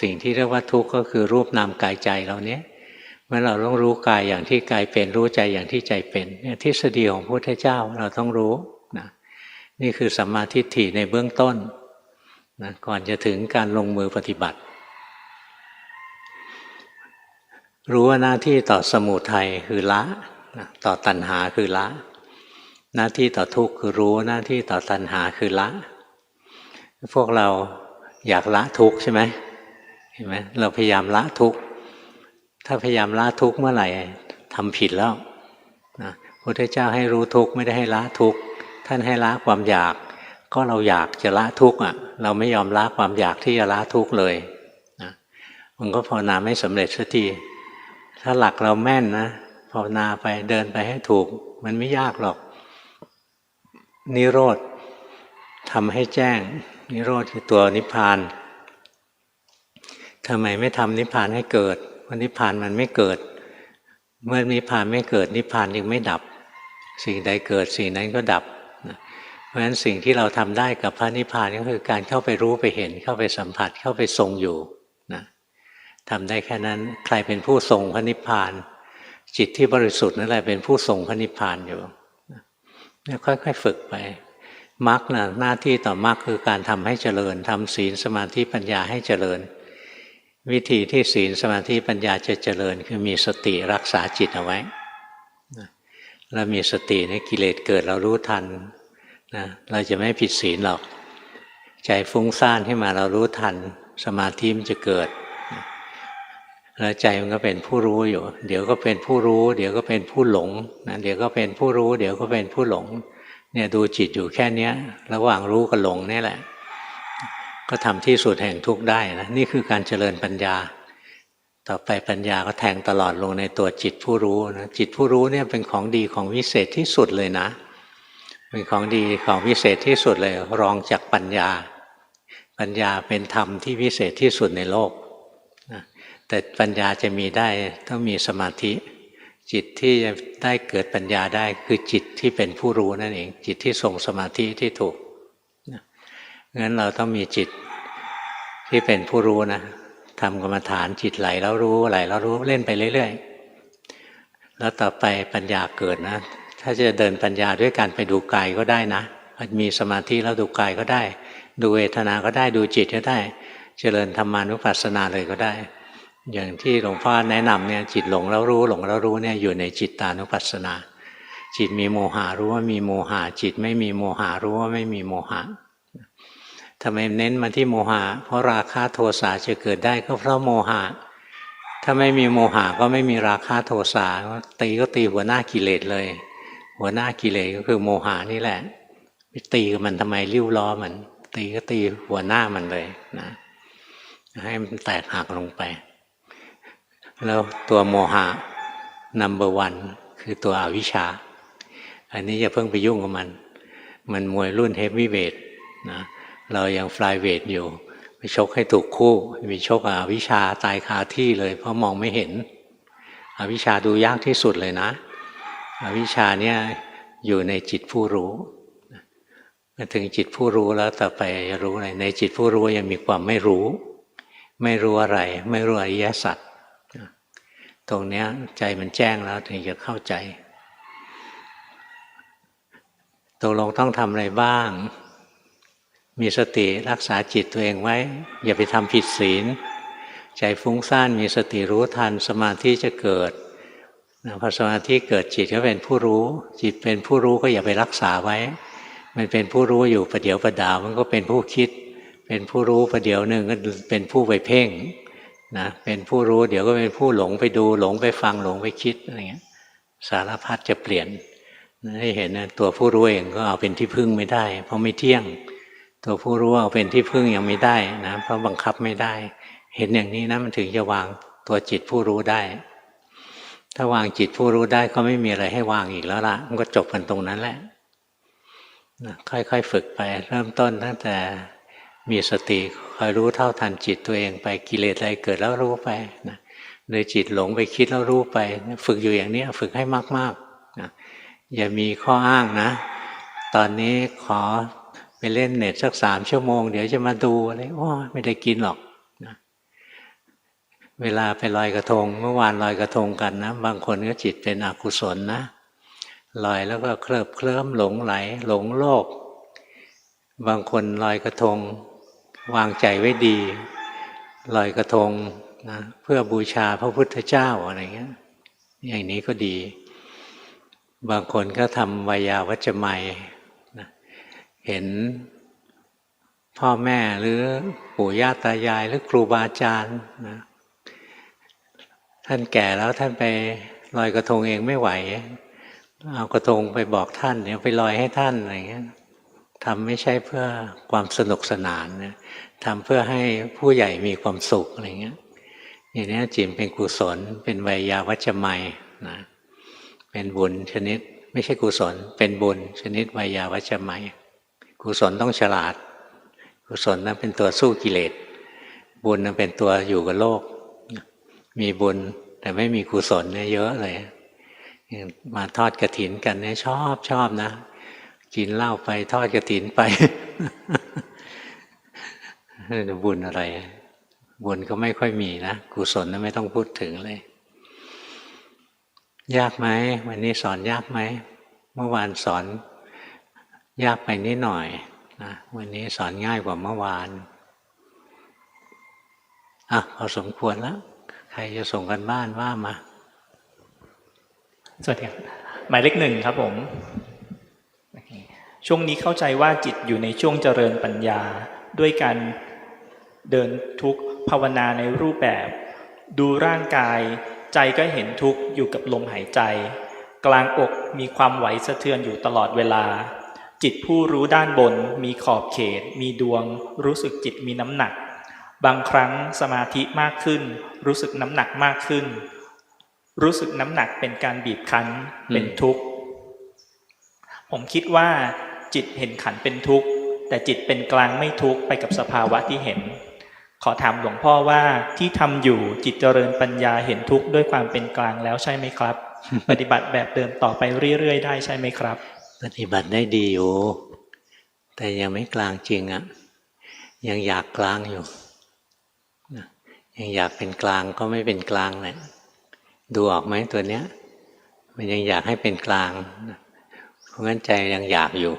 สิ่งที่เรียกว่าทุกข์ก็คือรูปนามกายใจเราเนี้ยเมื่อเราต้องรู้กายอย่างที่กายเป็นรู้ใจอย่างที่ใจเป็นเนี่ยทฤษฎีของพระพุทธเจ้าเราต้องรู้นะนี่คือสัมมาทิฏฐิในเบื้องต้นนะก่อนจะถึงการลงมือปฏิบัติรู้ว่าหน้าที่ต่อสมุทัยคือละนะต่อตัณหาคือละหน้าที่ต่อทุกข์คือรู้หน้าที่ต่อตัณหาคือละพวกเราอยากละทุกข์ใช่ไหมเห็นไหมเราพยายามละทุกข์ถ้าพยายามละทุกข์เมื่อไหร่ทำผิดแล้วนะพระพุทธเจ้าให้รู้ทุกข์ไม่ได้ให้ละทุกข์ท่านให้ละความอยากก็เราอยากจะละทุกข์อ่ะเราไม่ยอมละความอยากที่จะละทุกข์เลยนะมันก็ภาวนาไม่สำเร็จสักทีถ้าหลักเราแม่นนะภาวนาไปเดินไปให้ถูกมันไม่ยากหรอกนิโรธทำให้แจ้งนิโรธคือตัวนิพพานทำไมไม่ทำนิพพานให้เกิดเพราะนิพพานมันไม่เกิดเมื่อนิพพานไม่เกิดนิพพานยังไม่ดับสิ่งใดเกิดสิ่งนั้นก็ดับเพราะฉะนั้นสิ่งที่เราทำได้กับพระนิพพานก็คือการเข้าไปรู้ไปเห็นเข้าไปสัมผัสเข้าไปทรงอยู่นะทำได้แค่นั้นใครเป็นผู้ทรงพระนิพพานจิตที่บริสุทธิ์นั่นแหละเป็นผู้ทรงพระนิพพานอยู่เนี่ยค่อยๆฝึกไปมรรคนะหน้าที่ต่อมรรคคือการทำให้เจริญทำศีลสมาธิปัญญาให้เจริญวิธีที่ศีลสมาธิปัญญาจะเจริญคือมีสติรักษาจิตเอาไว้แล้วมีสติในกิเลสเกิดเรารู้ทันนะเราจะไม่ผิดศีลหรอกใจฟุ้งซ่านขึ้นมาเรารู้ทันสมาธิมันจะเกิดแล้วใจมันก็เป็นผู้รู้อยู่เดี๋ยวก็เป็นผู้รู้เดี๋ยวก็เป็นผู้หลงนะเดี๋ยวก็เป็นผู้รู้เดี๋ยวก็เป็นผู้หลงเนี่ยดูจิตอยู่แค่นี้ระหว่างรู้กับหลงนี่แหละก็ทำที่สุดแห่งทุกข์ได้นะนี่คือการเจริญปัญญาต่อไปปัญญาก็แทงตลอดลงในตัวจิตผู้รู้นะจิตผู้รู้เนี่ยเป็นของดีของวิเศษที่สุดเลยนะเป็นของดีของวิเศษที่สุดเลยรองจากปัญญาปัญญาเป็นธรรมที่วิเศษที่สุดในโลกนะแต่ปัญญาจะมีได้ต้องมีสมาธิจิตที่จะได้เกิดปัญญาได้คือจิตที่เป็นผู้รู้นั่นเองจิตที่ทรงสมาธิที่ถูกงั้นเราต้องมีจิตที่เป็นผู้รู้นะทำกรรมฐานจิตไหลแล้วรู้ไหลแล้วรู้เล่นไปเรื่อยๆแล้วต่อไปปัญญาเกิดนะถ้าจะเดินปัญญาด้วยการไปดูกายก็ได้นะมีสมาธิแล้วดูกายก็ได้ดูเวทนาก็ได้ดูจิตก็ได้เจริญธรรมานุปัสสนาเลยก็ได้อย่างที่หลวงพ่อแนะนำเนี่ยจิตหลงแล้วรู้หลงแล้วรู้เนี่ยอยู่ในจิตตานุปัสสนาจิตมีโมหะรู้ว่ามีโมหะจิตไม่มีโมหะรู้ว่าไม่มีโมหะท ทำไมเน้นมาที่โมหะเพราะราคะโทสะจะเกิดได้ก็เพราะโมหะถ้าไม่มีโมหะก็ไม่มีราคะโทสะตีก็ตีหัวหน้ากิเลสเลยหัวหน้ากิเลสก็คือโมหะนี่แหละไปตีกับมันทำไมริ้วล้อมันตีก็ตีหัวหน้ามันเลยนะให้มันแตกหักลงไปแล้วตัวโมหะnumber 1คือตัวอวิชชาอันนี้อย่าเพิ่งไปยุ่งกับมันมวยรุ่นเฮฟวีเวทนะเรายังฟลายเวทอยู่ไปชกให้ถูกคู่ไปชกอวิชชาตายคาที่เลยเพราะมองไม่เห็นอวิชชาดูยากที่สุดเลยนะอวิชชาเนี่ยอยู่ในจิตผู้รู้มาถึงจิตผู้รู้แล้วต่อไปจะรู้อะไรในจิตผู้รู้ยังมีความไม่รู้อะไรไม่รู้อริยสัจตรงนี้ใจมันแจ้งแล้วถึงจะเข้าใจตกลงต้องทำอะไรบ้างมีสติรักษาจิตตัวเองไว้อย่าไปทำผิดศีลใจฟุ้งซ่านมีสติรู้ทันสมาธิจะเกิดพอสมาธิเกิดจิตก็เป็นผู้รู้จิตเป็นผู้รู้ก็อย่าไปรักษาไว้มันเป็นผู้รู้อยู่ประเดี๋ยวประดาวมันก็เป็นผู้คิดเป็นผู้รู้ประเดี๋ยวหนึ่งก็เป็นผู้ไปเพ่งนะเป็นผู้รู้เดี๋ยวก็เป็นผู้หลงไปดูหลงไปฟังหลงไปคิดอะไรเงี้ยสารพัดจะเปลี่ยนให้เห็นนะตัวผู้รู้เองก็เอาเป็นที่พึ่งไม่ได้เพราะไม่เที่ยงตัวผู้รู้เอาเป็นที่พึ่งยังไม่ได้นะเพราะบังคับไม่ได้เห็นอย่างนี้นะมันถึงจะวางตัวจิตผู้รู้ได้ถ้าวางจิตผู้รู้ได้ก็ไม่มีอะไรให้วางอีกแล้วล่ะมันก็จบกันตรงนั้นแหละค่อยๆฝึกไปเริ่มต้นตั้งแต่มีสติคอยรู้เท่าทันจิตตัวเองไปกิเลสอะไรเกิดแล้วรู้ไปนะโดยจิตหลงไปคิดแล้วรู้ไปฝึกอยู่อย่างนี้ฝึกให้มากๆนะอย่ามีข้ออ้างนะตอนนี้ขอไปเล่นเน็ตสัก3 ชั่วโมงเดี๋ยวจะมาดูอะไรโอ้ไม่ได้กินหรอกนะเวลาไปลอยกระทงเมื่อวานลอยกระทงกันนะบางคนก็จิตเป็นอกุศลนะลอยแล้วก็เคลิบเคลิ้มหลงไหลหลงโลกบางคนลอยกระทงวางใจไว้ดีลอยกระทงนะเพื่อบูชาพระพุทธเจ้าอะไรเงี้ยอย่างนี้ก็ดีบางคนก็ทำวิยาวัจจะไมยนะเห็นพ่อแม่หรือปู่ย่าตายายหรือครูบาอาจารย์นะท่านแก่แล้วท่านไปลอยกระทงเองไม่ไหวเอากระทงไปบอกท่านเดี๋ยวไปลอยให้ท่านอะไรเงี้ยทำไม่ใช่เพื่อความสนุกสนานนะทำเพื่อให้ผู้ใหญ่มีความสุขอะไรเงี้ยอย่างนี้จิตเป็นกุศลเป็นวิยาวัจจะไมยนะเป็นบุญชนิดไม่ใช่กุศลเป็นบุญชนิดวิยาวัจจะไมยกุศลต้องฉลาดกุศลนั้นเป็นตัวสู้กิเลสบุญนั้นเป็นตัวอยู่กับโลกมีบุญแต่ไม่มีกุศลเนี่ยเยอะเลยมาทอดกฐินกันเนี่ยชอบนะกินเหล้าไปทอดกฐินไป บุญอะไรบุญก็ไม่ค่อยมีนะกุศลนั้นไม่ต้องพูดถึงเลยยากไหมวันนี้สอนยากไหมเมื่อวานสอนยากไปนิดหน่อยนะวันนี้สอนง่ายกว่าเมื่อวานพอสมควรแล้วใครจะส่งกันบ้านว่ามาสวัสดีครับหมายเลข 1ครับผมช่วงนี้เข้าใจว่าจิตอยู่ในช่วงเจริญปัญญาด้วยการเดินทุกข์ภาวนาในรูปแบบดูร่างกายใจก็เห็นทุกข์อยู่กับลมหายใจกลางอกมีความไหวสะเทือนอยู่ตลอดเวลาจิตผู้รู้ด้านบนมีขอบเขตมีดวงรู้สึกจิตมีน้ำหนักบางครั้งสมาธิมากขึ้นรู้สึกน้ำหนักมากขึ้นรู้สึกน้ำหนักเป็นการบีบคั้นเป็นทุกข์ผมคิดว่าจิตเห็นขันเป็นทุกข์แต่จิตเป็นกลางไม่ทุกข์ไปกับสภาวะที่เห็นขอถามหลวงพ่อว่าที่ทำอยู่จิตเจริญปัญญาเห็นทุกข์ด้วยความเป็นกลางแล้วใช่ไหมครับ ปฏิบัติแบบเดิมต่อไปเรื่อยๆได้ใช่ไหมครับปฏิบัติได้ดีอยู่แต่ยังไม่กลางจริงยังอยากกลางอยู่ยังอยากเป็นกลางก็ไม่เป็นกลางเลยดูออกไหมตัวเนี้ยมันยังอยากให้เป็นกลางเพราะงั้นใจยังอยากอยู่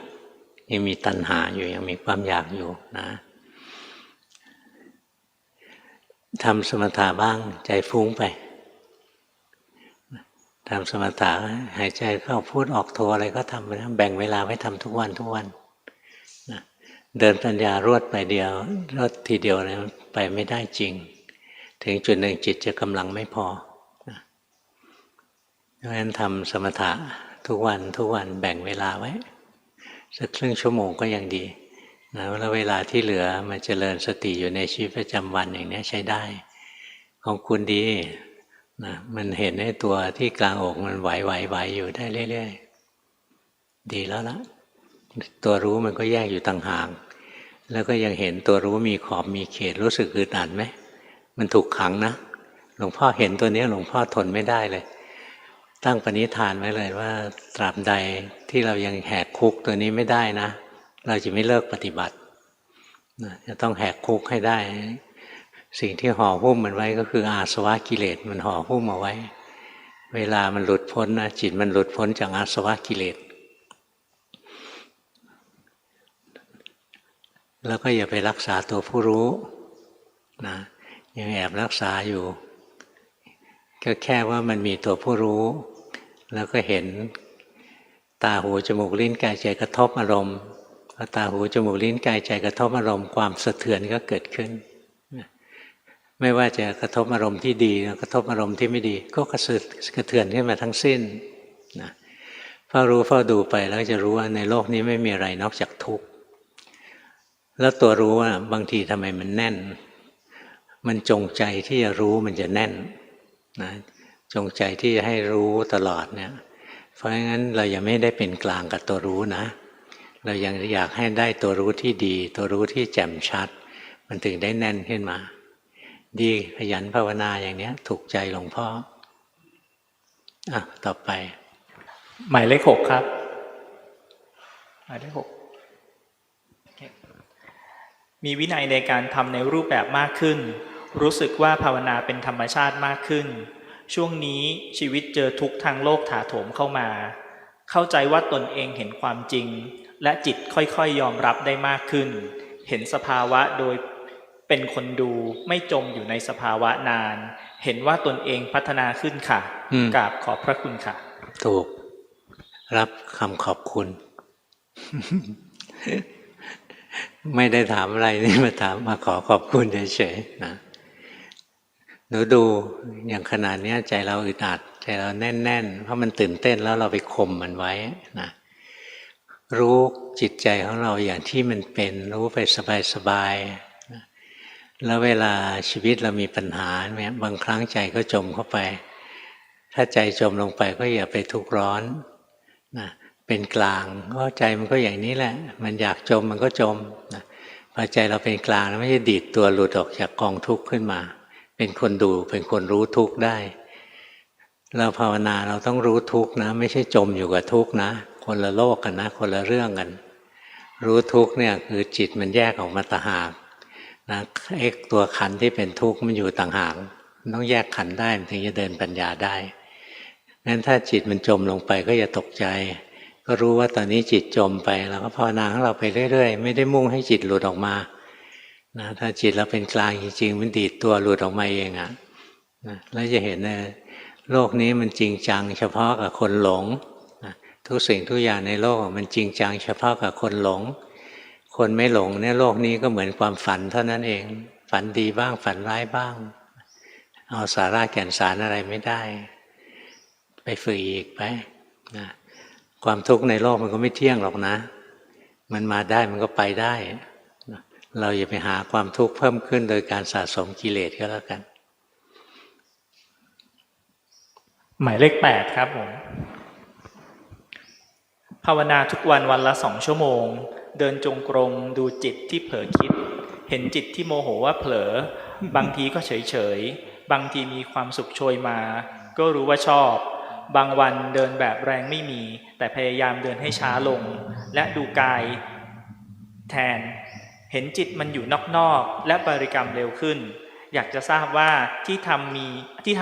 ยังมีตัณหาอยู่ยังมีความอยากอยู่นะทำสมถะบ้างใจฟุ้งไปทำสมถะหายใจเข้าพูดออกโทอะไรก็ทำไปนะแบ่งเวลาไว้ทำทุกวันนะ เดินปัญญารวดไปเดียวรวดทีเดียวเนี่ยไปไม่ได้จริงถึงจุดหนึ่งจิตจะกำลังไม่พอเพราะฉะนั้นทำสมถะทุกวันแบ่งเวลาไว้สักครึ่งชั่วโมงก็ยังดีนะแล้วเวลาที่เหลือมันเจริญสติอยู่ในชีวิตประจำวันอย่างนี้ใช้ได้ของคุณดีนะมันเห็นไอ้ตัวที่กลางอกมันไหวอยู่ได้เรื่อยๆดีแล้วละตัวรู้มันก็แยกอยู่ต่างหากแล้วก็ยังเห็นตัวรู้มีขอบมีเขตรู้สึกอึดอัดไหมมันถูกขังนะหลวงพ่อเห็นตัวนี้หลวงพ่อทนไม่ได้เลยตั้งปณิธานไว้เลยว่าตราบใดที่เรายังแหกคุกตัวนี้ไม่ได้นะเราจะไม่เลิกปฏิบัติจะต้องแหกคุกให้ได้สิ่งที่ห่อหุ้มมันไว้ก็คืออาสวะกิเลสมันห่อหุ้มเอาไว้เวลามันหลุดพ้นนะจิตมันหลุดพ้นจากอาสวะกิเลสแล้วก็อย่าไปรักษาตัวผู้รู้นะยังแอบรักษาอยู่ก็แค่ว่ามันมีตัวผู้รู้แล้วก็เห็นตาหูจมูกลิ้นกายใจกระทบอารมณ์พอตาหูจมูกลิ้นกายใจกระทบอารมณ์ความสะเทือนก็เกิดขึ้นไม่ว่าจะกระทบอารมณ์ที่ดีกระทบอารมณ์ที่ไม่ดีก็กระเทือนขึ้นมาทั้งสิ้นนะเฝ้ารู้เฝ้าดูไปแล้วจะรู้ว่าในโลกนี้ไม่มีอะไรนอกจากทุกข์แล้วตัวรู้ว่าบางทีทำไมมันแน่นมันจงใจที่จะรู้มันจะแน่นนะจงใจที่จะให้รู้ตลอดเนี่ยเพราะงั้นเรายังไม่ได้เป็นกลางกับตัวรู้นะเรายังอยากให้ได้ตัวรู้ที่ดีตัวรู้ที่แจ่มชัดมันถึงได้แน่นขึ้นมาดีขยันภาวนาอย่างนี้ถูกใจหลวงพ่อต่อไปหมายเลข 6ครับหมายเลข 6มีวินัยในการทำในรูปแบบมากขึ้นรู้สึกว่าภาวนาเป็นธรรมชาติมากขึ้นช่วงนี้ชีวิตเจอทุกข์ทางโลกถาโถมเข้ามาเข้าใจว่าตนเองเห็นความจริงและจิตค่อยๆยอมรับได้มากขึ้นเห็นสภาวะโดยเป็นคนดูไม่จมอยู่ในสภาวะนานเห็นว่าตนเองพัฒนาขึ้นค่ะกราบขอบพระคุณค่ะถูกรับคำขอบคุณ ไม่ได้ถามอะไรนี่มาถามมาขอขอบคุณเฉยๆนะหนูดูอย่างขนาดนี้ใจเราอึดอัดใจเราแน่นๆเพราะมันตื่นเต้นแล้วเราไปข่มมันไว้นะรู้จิตใจของเราอย่างที่มันเป็นรู้ไปสบายๆนะแล้วเวลาชีวิตเรามีปัญหาเนี่ยบางครั้งใจก็จมเข้าไปถ้าใจจมลงไปก็อย่าไปทุกข์ร้อนนะเป็นกลางเพราะใจมันก็อย่างนี้แหละมันอยากจมมันก็จมนะพอใจเราเป็นกลางแล้วไม่ใช่ดีดตัวหลุดออกจากกองทุกข์ขึ้นมาเป็นคนดูเป็นคนรู้ทุกข์ได้เราภาวนาเราต้องรู้ทุกข์นะไม่ใช่จมอยู่กับทุกข์นะคนละโลกกันนะคนละเรื่องกันรู้ทุกข์เนี่ยคือจิตมันแยกออกมาต่างหากนะไอ้ตัวขันธ์ที่เป็นทุกข์มันอยู่ต่างหากต้องแยกขันธ์ได้ถึงจะเดินปัญญาได้งั้นถ้าจิตมันจมลงไปก็อย่าตกใจก็รู้ว่าตอนนี้จิตจมไปเราก็ภาวนาของเราไปเรื่อยๆไม่ได้มุ่งให้จิตหลุดออกมานะถ้าจิตเราเป็นกลางจริงๆมันดีดตัวหลุดออกมาเองนะแล้วจะเห็นนะโลกนี้มันจริงจังเฉพาะกับคนหลงนะทุกสิ่งทุกอย่างในโลกมันจริงจังเฉพาะกับคนหลงคนไม่หลงเนี่ยโลกนี้ก็เหมือนความฝันเท่านั้นเองฝันดีบ้างฝันร้ายบ้างเอาสาระแก่นสารอะไรไม่ได้ไปฝึกอีกไปนะความทุกข์ในโลกมันก็ไม่เที่ยงหรอกนะมันมาได้มันก็ไปได้เราอย่าไปหาความทุกข์เพิ่มขึ้นโดยการสะสมกิเลสก็แล้วกันหมายเลข 8ครับผมภาวนาทุกวันวันละ2 ชั่วโมงเดินจงกรมดูจิตที่เผลอคิดเห็นจิตที่โมโหว่าเผลอบางทีก็เฉยๆบางทีมีความสุขโชยมาก็รู้ว่าชอบบางวันเดินแบบแรงไม่มีแต่พยายามเดินให้ช้าลงและดูกายแทนเห็นจิตมันอยู่นอกๆและบริกรรมเร็วขึ้นอยากจะทราบว่าที่ท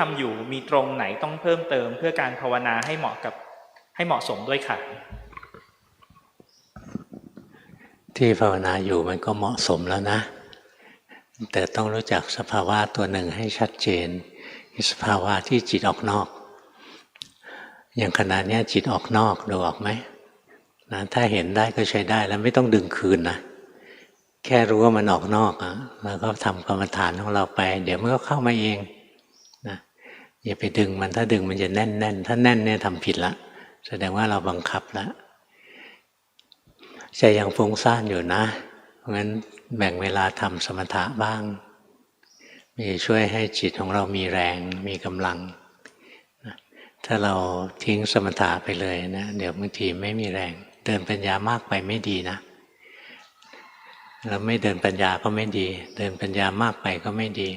ำอยู่มีตรงไหนต้องเพิ่มเติมเพื่อการภาวนาให้เหมาะสมด้วยค่ะที่ภาวนาอยู่มันก็เหมาะสมแล้วนะแต่ต้องรู้จักสภาวะตัวหนึ่งให้ชัดเจนสภาวะที่จิตออกนอกอย่างขณะนี้จิตออกนอกดูออกไหมนะถ้าเห็นได้ก็ใช้ได้แล้วไม่ต้องดึงคืนนะ แค่รู้ว่ามันออกนอกแล้วก็ทำกรรมฐานของเราไปเดี๋ยวมันก็เข้ามาเองนะอย่าไปดึงมันถ้าดึงมันจะแน่นถ้าแน่นเนี่ยทำผิดละแสดงว่าเราบังคับแล้วใจยังฟุ้งซ่านอยู่นะเพราะงั้นแบ่งเวลาทำสมถะบ้างมีช่วยให้จิตของเรามีแรงมีกำลังถ้าเราทิ้งสมถะไปเลยนะเดี๋ยวบางทีไม่มีแรงเดินปัญญามากไปไม่ดีนะเราไม่เดินปัญญาก็ไม่ดีเดินปัญญามากไปก็ไม่ดี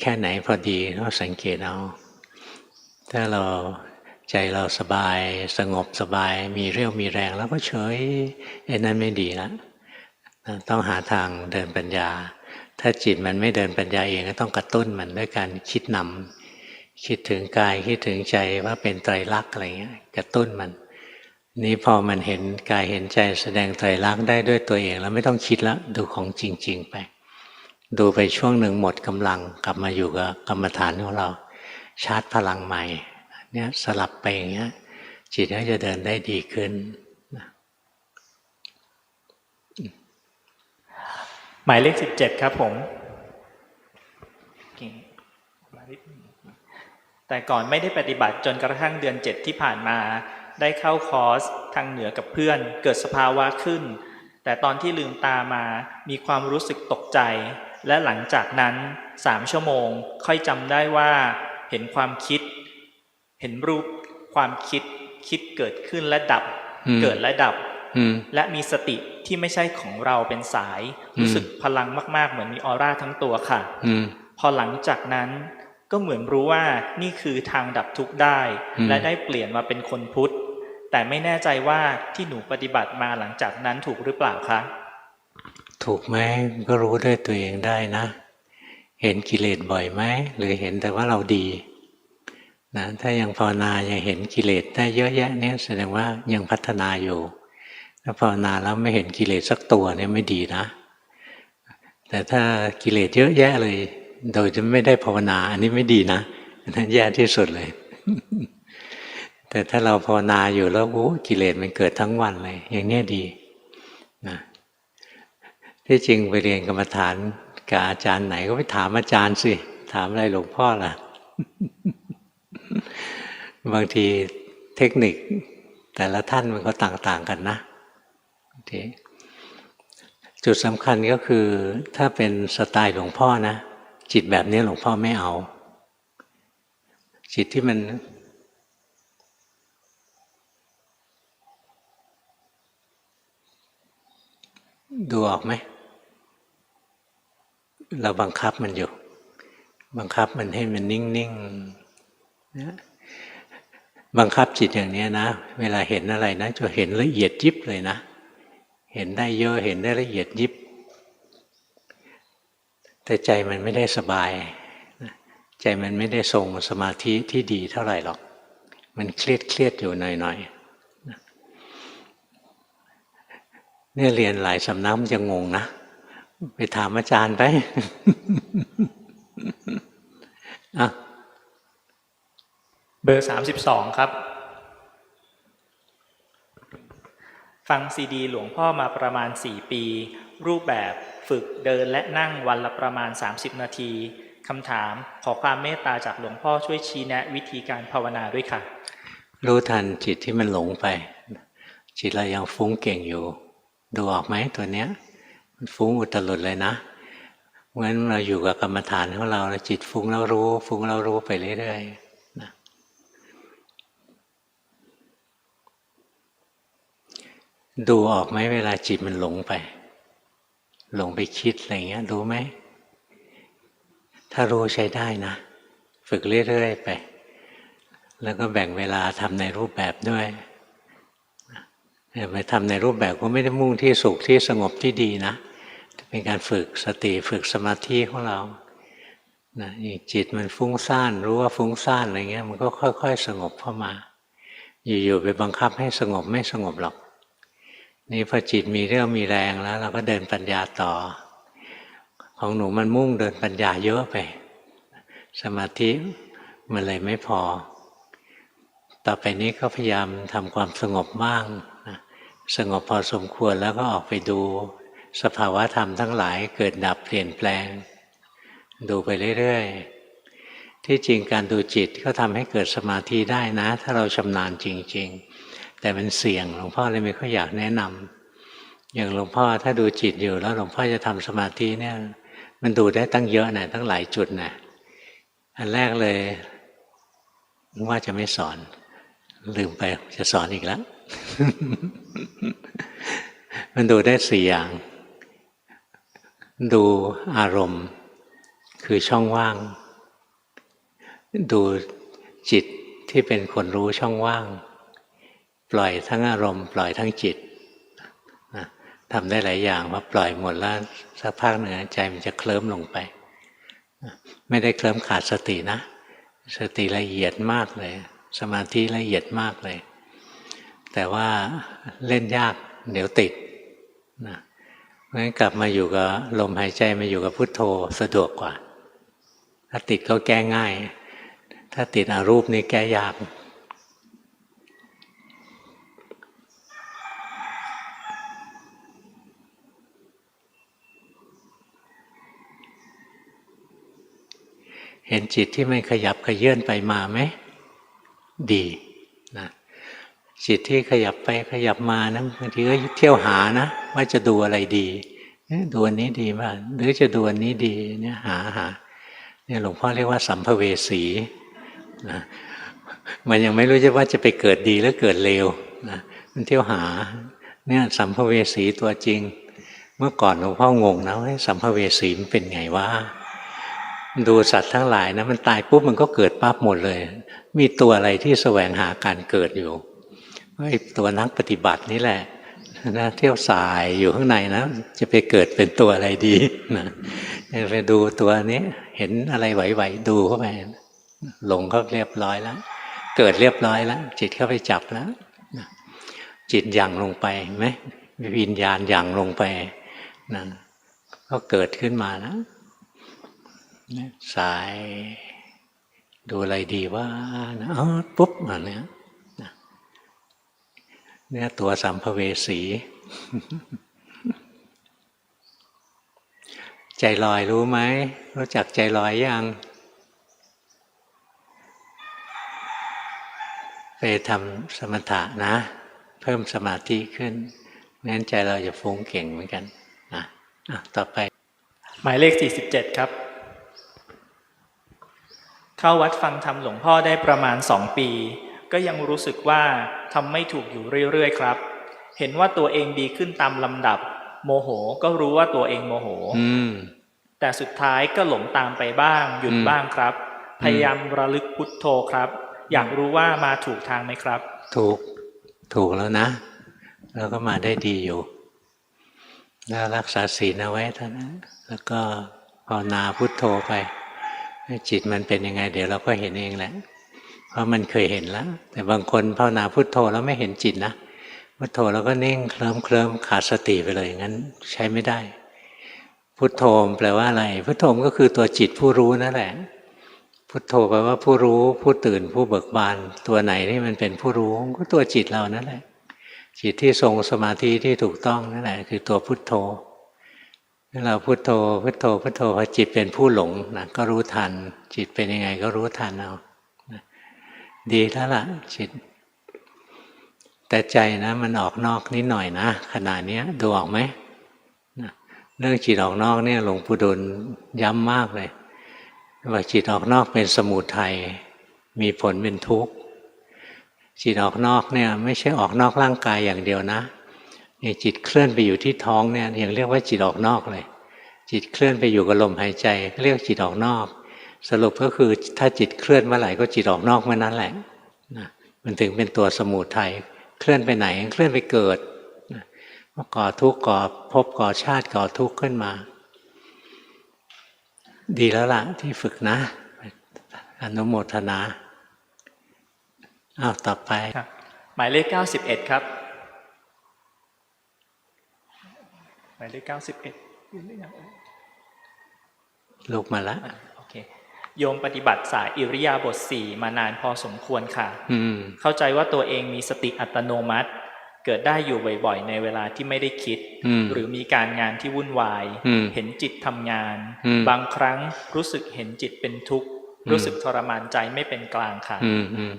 แค่ไหนพอดีก็สังเกตเอาถ้าเราใจเราสบายสงบสบายมีเรี่ยวมีแรงแล้วก็เฉยไอ้นั่นไม่ดีแล้วต้องหาทางเดินปัญญาถ้าจิตมันไม่เดินปัญญาเองก็ต้องกระตุ้นมันด้วยการคิดนำคิดถึงกายคิดถึงใจว่าเป็นไตรลักษณ์อะไรเงี้ยกระตุ้นมันนี้พอมันเห็นกายเห็นใจแสดงไตรลักษณ์ได้ด้วยตัวเองแล้วไม่ต้องคิดแล้วดูของจริงๆไปดูไปช่วงหนึ่งหมดกำลังกลับมาอยู่กับกรรมฐานของเราชาร์จพลังใหม่เนี่ยสลับไปอย่างเงี้ยจิตก็จะเดินได้ดีขึ้นหมายเลข17ครับผมแต่ก่อนไม่ได้ปฏิบัติจนกระทั่งเดือน7ที่ผ่านมาได้เข้าคอร์สทางเหนือกับเพื่อนเกิดสภาวะขึ้นแต่ตอนที่ลืมตามามีความรู้สึกตกใจและหลังจากนั้น3 ชั่วโมงค่อยจำได้ว่าเห็นความคิดเห็นรูปความคิดเกิดขึ้นและดับเกิดและดับและมีสติที่ไม่ใช่ของเราเป็นสายรู้สึกพลังมากๆเหมือนมีออร่าทั้งตัวค่ะพอหลังจากนั้นก็เหมือนรู้ว่านี่คือทางดับทุกข์ได้และได้เปลี่ยนมาเป็นคนพุทธแต่ไม่แน่ใจว่าที่หนูปฏิบัติมาหลังจากนั้นถูกหรือเปล่าคะถูกไหมก็รู้ด้วยตัวเองได้นะเห็นกิเลสบ่อยไหมหรือเห็นแต่ว่าเราดีนะถ้ายังภาวนายังเห็นกิเลสได้เยอะแยะเนี่ยแสดงว่ายังพัฒนาอยู่ถ้าภาวนาแล้วไม่เห็นกิเลสสักตัวเนี่ยไม่ดีนะแต่ถ้ากิเลสเยอะแยะเลยโดยจะไม่ได้ภาวนาอันนี้ไม่ดีนะนั่นแย่ที่สุดเลย แต่ถ้าเราภาวนาอยู่แล้วกิเลสมันเกิดทั้งวันเลยอย่างนี้ดีนะที่จริงไปเรียนกรรมฐานกับอาจารย์ไหนก็ไปถามอาจารย์สิถามอะไรหลวงพ่อล่ะ บางทีเทคนิคแต่ละท่านมันก็ต่างๆกันนะจุดสำคัญก็คือถ้าเป็นสไตล์หลวงพ่อนะจิตแบบนี้หลวงพ่อไม่เอาจิตที่มันดูออกไหมเราบังคับมันอยู่บังคับมันให้มันนิ่งๆนะบังคับจิตอย่างนี้นะเวลาเห็นอะไรนะจะเห็นละเอียดยิบเลยนะเห็นได้เยอะเห็นได้ละเอียดยิบแต่ใจมันไม่ได้สบายใจมันไม่ได้ทรงสมาธิที่ดีเท่าไหร่หรอกมันเครียดอยู่หน่อยๆเนี่ยเรียนหลายสำนักมันจะงงนะไปถามอาจารย์ไป เบอร์32ครับฟังซีดีหลวงพ่อมาประมาณ4 ปีรูปแบบฝึกเดินและนั่งวันละประมาณ30 นาทีคำถามขอความเมตตาจากหลวงพ่อช่วยชี้แนะวิธีการภาวนาด้วยค่ะรู้ทันจิตที่มันหลงไปจิตเรายังฟุ้งเก่งอยู่ดูออกไหมตัวเนี้ยมันฟุ้งอุตลุดเลยนะเพราะฉะนั้นเราอยู่กับกรรมฐานของเราจิตฟุ้งแล้วรู้ฟุ้งแล้วรู้ไปเรื่อยๆนะดูออกไหมเวลาจิตมันหลงไปคิดอะไรเงี้ยรู้ไหมถ้ารู้ใช้ได้นะฝึกเรื่อยๆไปแล้วก็แบ่งเวลาทำในรูปแบบด้วยไปทำในรูปแบบก็ไม่ได้มุ่งที่สุขที่สงบที่ดีนะเป็นการฝึกสติฝึกสมาธิของเรานะจิตมันฟุ้งซ่านรู้ว่าฟุ้งซ่านอะไรเงี้ยมันก็ค่อยๆสงบเข้ามาอยู่ๆไปบังคับให้สงบไม่สงบหรอกนี่พอจิตมีเรี่ยวมีแรงแล้วเราก็เดินปัญญาต่อของหนูมันมุ่งเดินปัญญาเยอะไปสมาธิมันเลยไม่พอต่อไปนี้ก็พยายามทำความสงบบ้างนะสงบพอสมควรแล้วก็ออกไปดู สภาวะธรรมทั้งหลายเกิดดับเปลี่ยนแปลงดูไปเรื่อยๆที่จริงการดูจิตก็ทำให้เกิดสมาธิได้นะถ้าเราชำนาญจริงๆแต่มันเสี่ยงหลวงพ่อเลยไม่ค่อยอยากแนะนำอย่างหลวงพ่อถ้าดูจิตอยู่แล้วหลวงพ่อจะทำสมาธิเนี่ยมันดูได้ตั้งเยอะนะตั้งหลายจุดนะอันแรกเลยว่าจะไม่สอนลืมไปจะสอนอีกแล้ว มันดูได้4 อย่างดูอารมณ์คือช่องว่างดูจิตที่เป็นคนรู้ช่องว่างปล่อยทั้งอารมณ์ปล่อยทั้งจิตทำได้หลายอย่างพอปล่อยหมดแล้วสักพักหนึ่งใจมันจะเคลิ้มลงไปไม่ได้เคลิ้มขาดสตินะสติละเอียดมากเลยสมาธิละเอียดมากเลยแต่ว่าเล่นยากเดี๋ยวติดนะเพราะฉะนั้นกลับมาอยู่กับลมหายใจมาอยู่กับพุทโธสะดวกกว่าถ้าติดก็แก้ง่ายถ้าติดอรูปนี่แก้ยากเห็นจิตที่มันขยับขยื่นไปมาไหมดีนะจิตที่ขยับไปขยับมานะบางทีก็เที่ยวหานะว่าจะดูอะไรดีดูอันนี้ดีมั้ยหรือจะดูอันนี้ดีเนี่ยหาเนี่ยหลวงพ่อเรียกว่าสัมภเวสีนะมันยังไม่รู้จะว่าจะไปเกิดดีหรือเกิดเลวนะมันเที่ยวหาเนี่ยสัมภเวสีตัวจริงเมื่อก่อนหลวงพ่องงนะว่าสัมภเวสีมันเป็นไงวะดูสัตว์ทั้งหลายนะมันตายปุ๊บมันก็เกิดปั๊บหมดเลยมีตัวอะไรที่แสวงหาการเกิดอยู่ไอ้ตัวนักปฏิบัตินี่แหละนะเที่ยวสายอยู่ข้างในนะจะไปเกิดเป็นตัวอะไรดีนะไปดูตัวนี้เห็นอะไรไหวๆดูเข้าไปหลงก็เรียบร้อยแล้วเกิดเรียบร้อยแล้วจิตเข้าไปจับแล้วจิตหยั่งลงไปเห็นไหมวิญญาณหยั่งลงไปนะก็เกิดขึ้นมาแล้วสายดูอะไรดีว่านะปุ๊บอันเนี้ยเนี่ยตัวสัมภเวสี ใจลอยรู้ไหมรู้จักใจลอยยังไปทำสมถะนะเพิ่มสมาธิขึ้นงั้นใจเราจะฟุ้งเก่งเหมือนกันนะต่อไปหมายเลข47ครับเข้าวัดฟังธรรมหลวงพ่อได้ประมาณ2 ปีก็ยังรู้สึกว่าทำไม่ถูกอยู่เรื่อยๆครับเห็นว่าตัวเองดีขึ้นตามลำดับโมโหก็รู้ว่าตัวเองโมโหแต่สุดท้ายก็หลงตามไปบ้างหยุดบ้างครับพยายามระลึกพุทโธครับอยากรู้ว่ามาถูกทางไหมครับถูกแล้วนะแล้วก็มาได้ดีอยู่แล้วรักษาศีลเอาไว้เท่านั้นแล้วก็ภาวนาพุทโธไปจิตมันเป็นยังไงเดี๋ยวเราก็เห็นเองแหละเพราะมันเคยเห็นแล้วแต่บางคนภาวนาพุทโธแล้วไม่เห็นจิตนะพุทโธแล้วก็นิ่งเคลิ้มขาดสติไปเลยงั้นใช้ไม่ได้พุทโธแปลว่าอะไรพุทโธก็คือตัวจิตผู้รู้นั่นแหละพุทโธแปลว่าผู้รู้ผู้ตื่นผู้เบิกบานตัวไหนที่มันเป็นผู้รู้ก็ตัวจิตเรานั่นแหละจิตที่ทรงสมาธิที่ถูกต้องนั่นแหละคือตัวพุทโธเราพุทโธพุทโธพุทโธพอจิตเป็นผู้หลงนะก็รู้ทันจิตเป็นยังไงก็รู้ทันเอาดีแล้วล่ะจิตแต่ใจนะมันออกนอกนิดหน่อยนะขณะนี้ดูออกไหมเรื่องจิตออกนอกเนี่ยหลวงปู่ดูลย้ำมากเลยว่าจิตออกนอกเป็นสมุทัยมีผลเป็นทุกข์จิตออกนอกเนี่ยไม่ใช่ออกนอกร่างกายอย่างเดียวนะอย่างจิตเคลื่อนไปอยู่ที่ท้องเนี่ยยังเรียกว่าจิตออกนอกเลยจิตเคลื่อนไปอยู่กับลมหายใจเรียกจิตออกนอกสรุปก็คือถ้าจิตเคลื่อนเมื่อไหร่ก็จิตออกนอกเมื่อนั้นแหละมันถึงเป็นตัวสมุทัยเคลื่อนไปไหนเคลื่อนไปเกิดก่อทุกข์ก่อภพก่อชาติก่อทุกข์ขึ้นมาดีแล้วล่ะที่ฝึกนะอนุโมทนาต่อไปหมายเลข91ครับหมายเลข91ลุกมาแล้วโอเคโยมปฏิบัติสายอิริยาบถ4มานานพอสมควรค่ะเข้าใจว่าตัวเองมีสติอัตโนมัติ เกิดได้อยู่บ่อยๆในเวลาที่ไม่ได้คิดหรือมีการงานที่วุ่นวายเห็นจิตทำงานบางครั้งรู้สึกเห็นจิตเป็นทุกข์รู้สึกทรมานใจไม่เป็นกลางค่ะ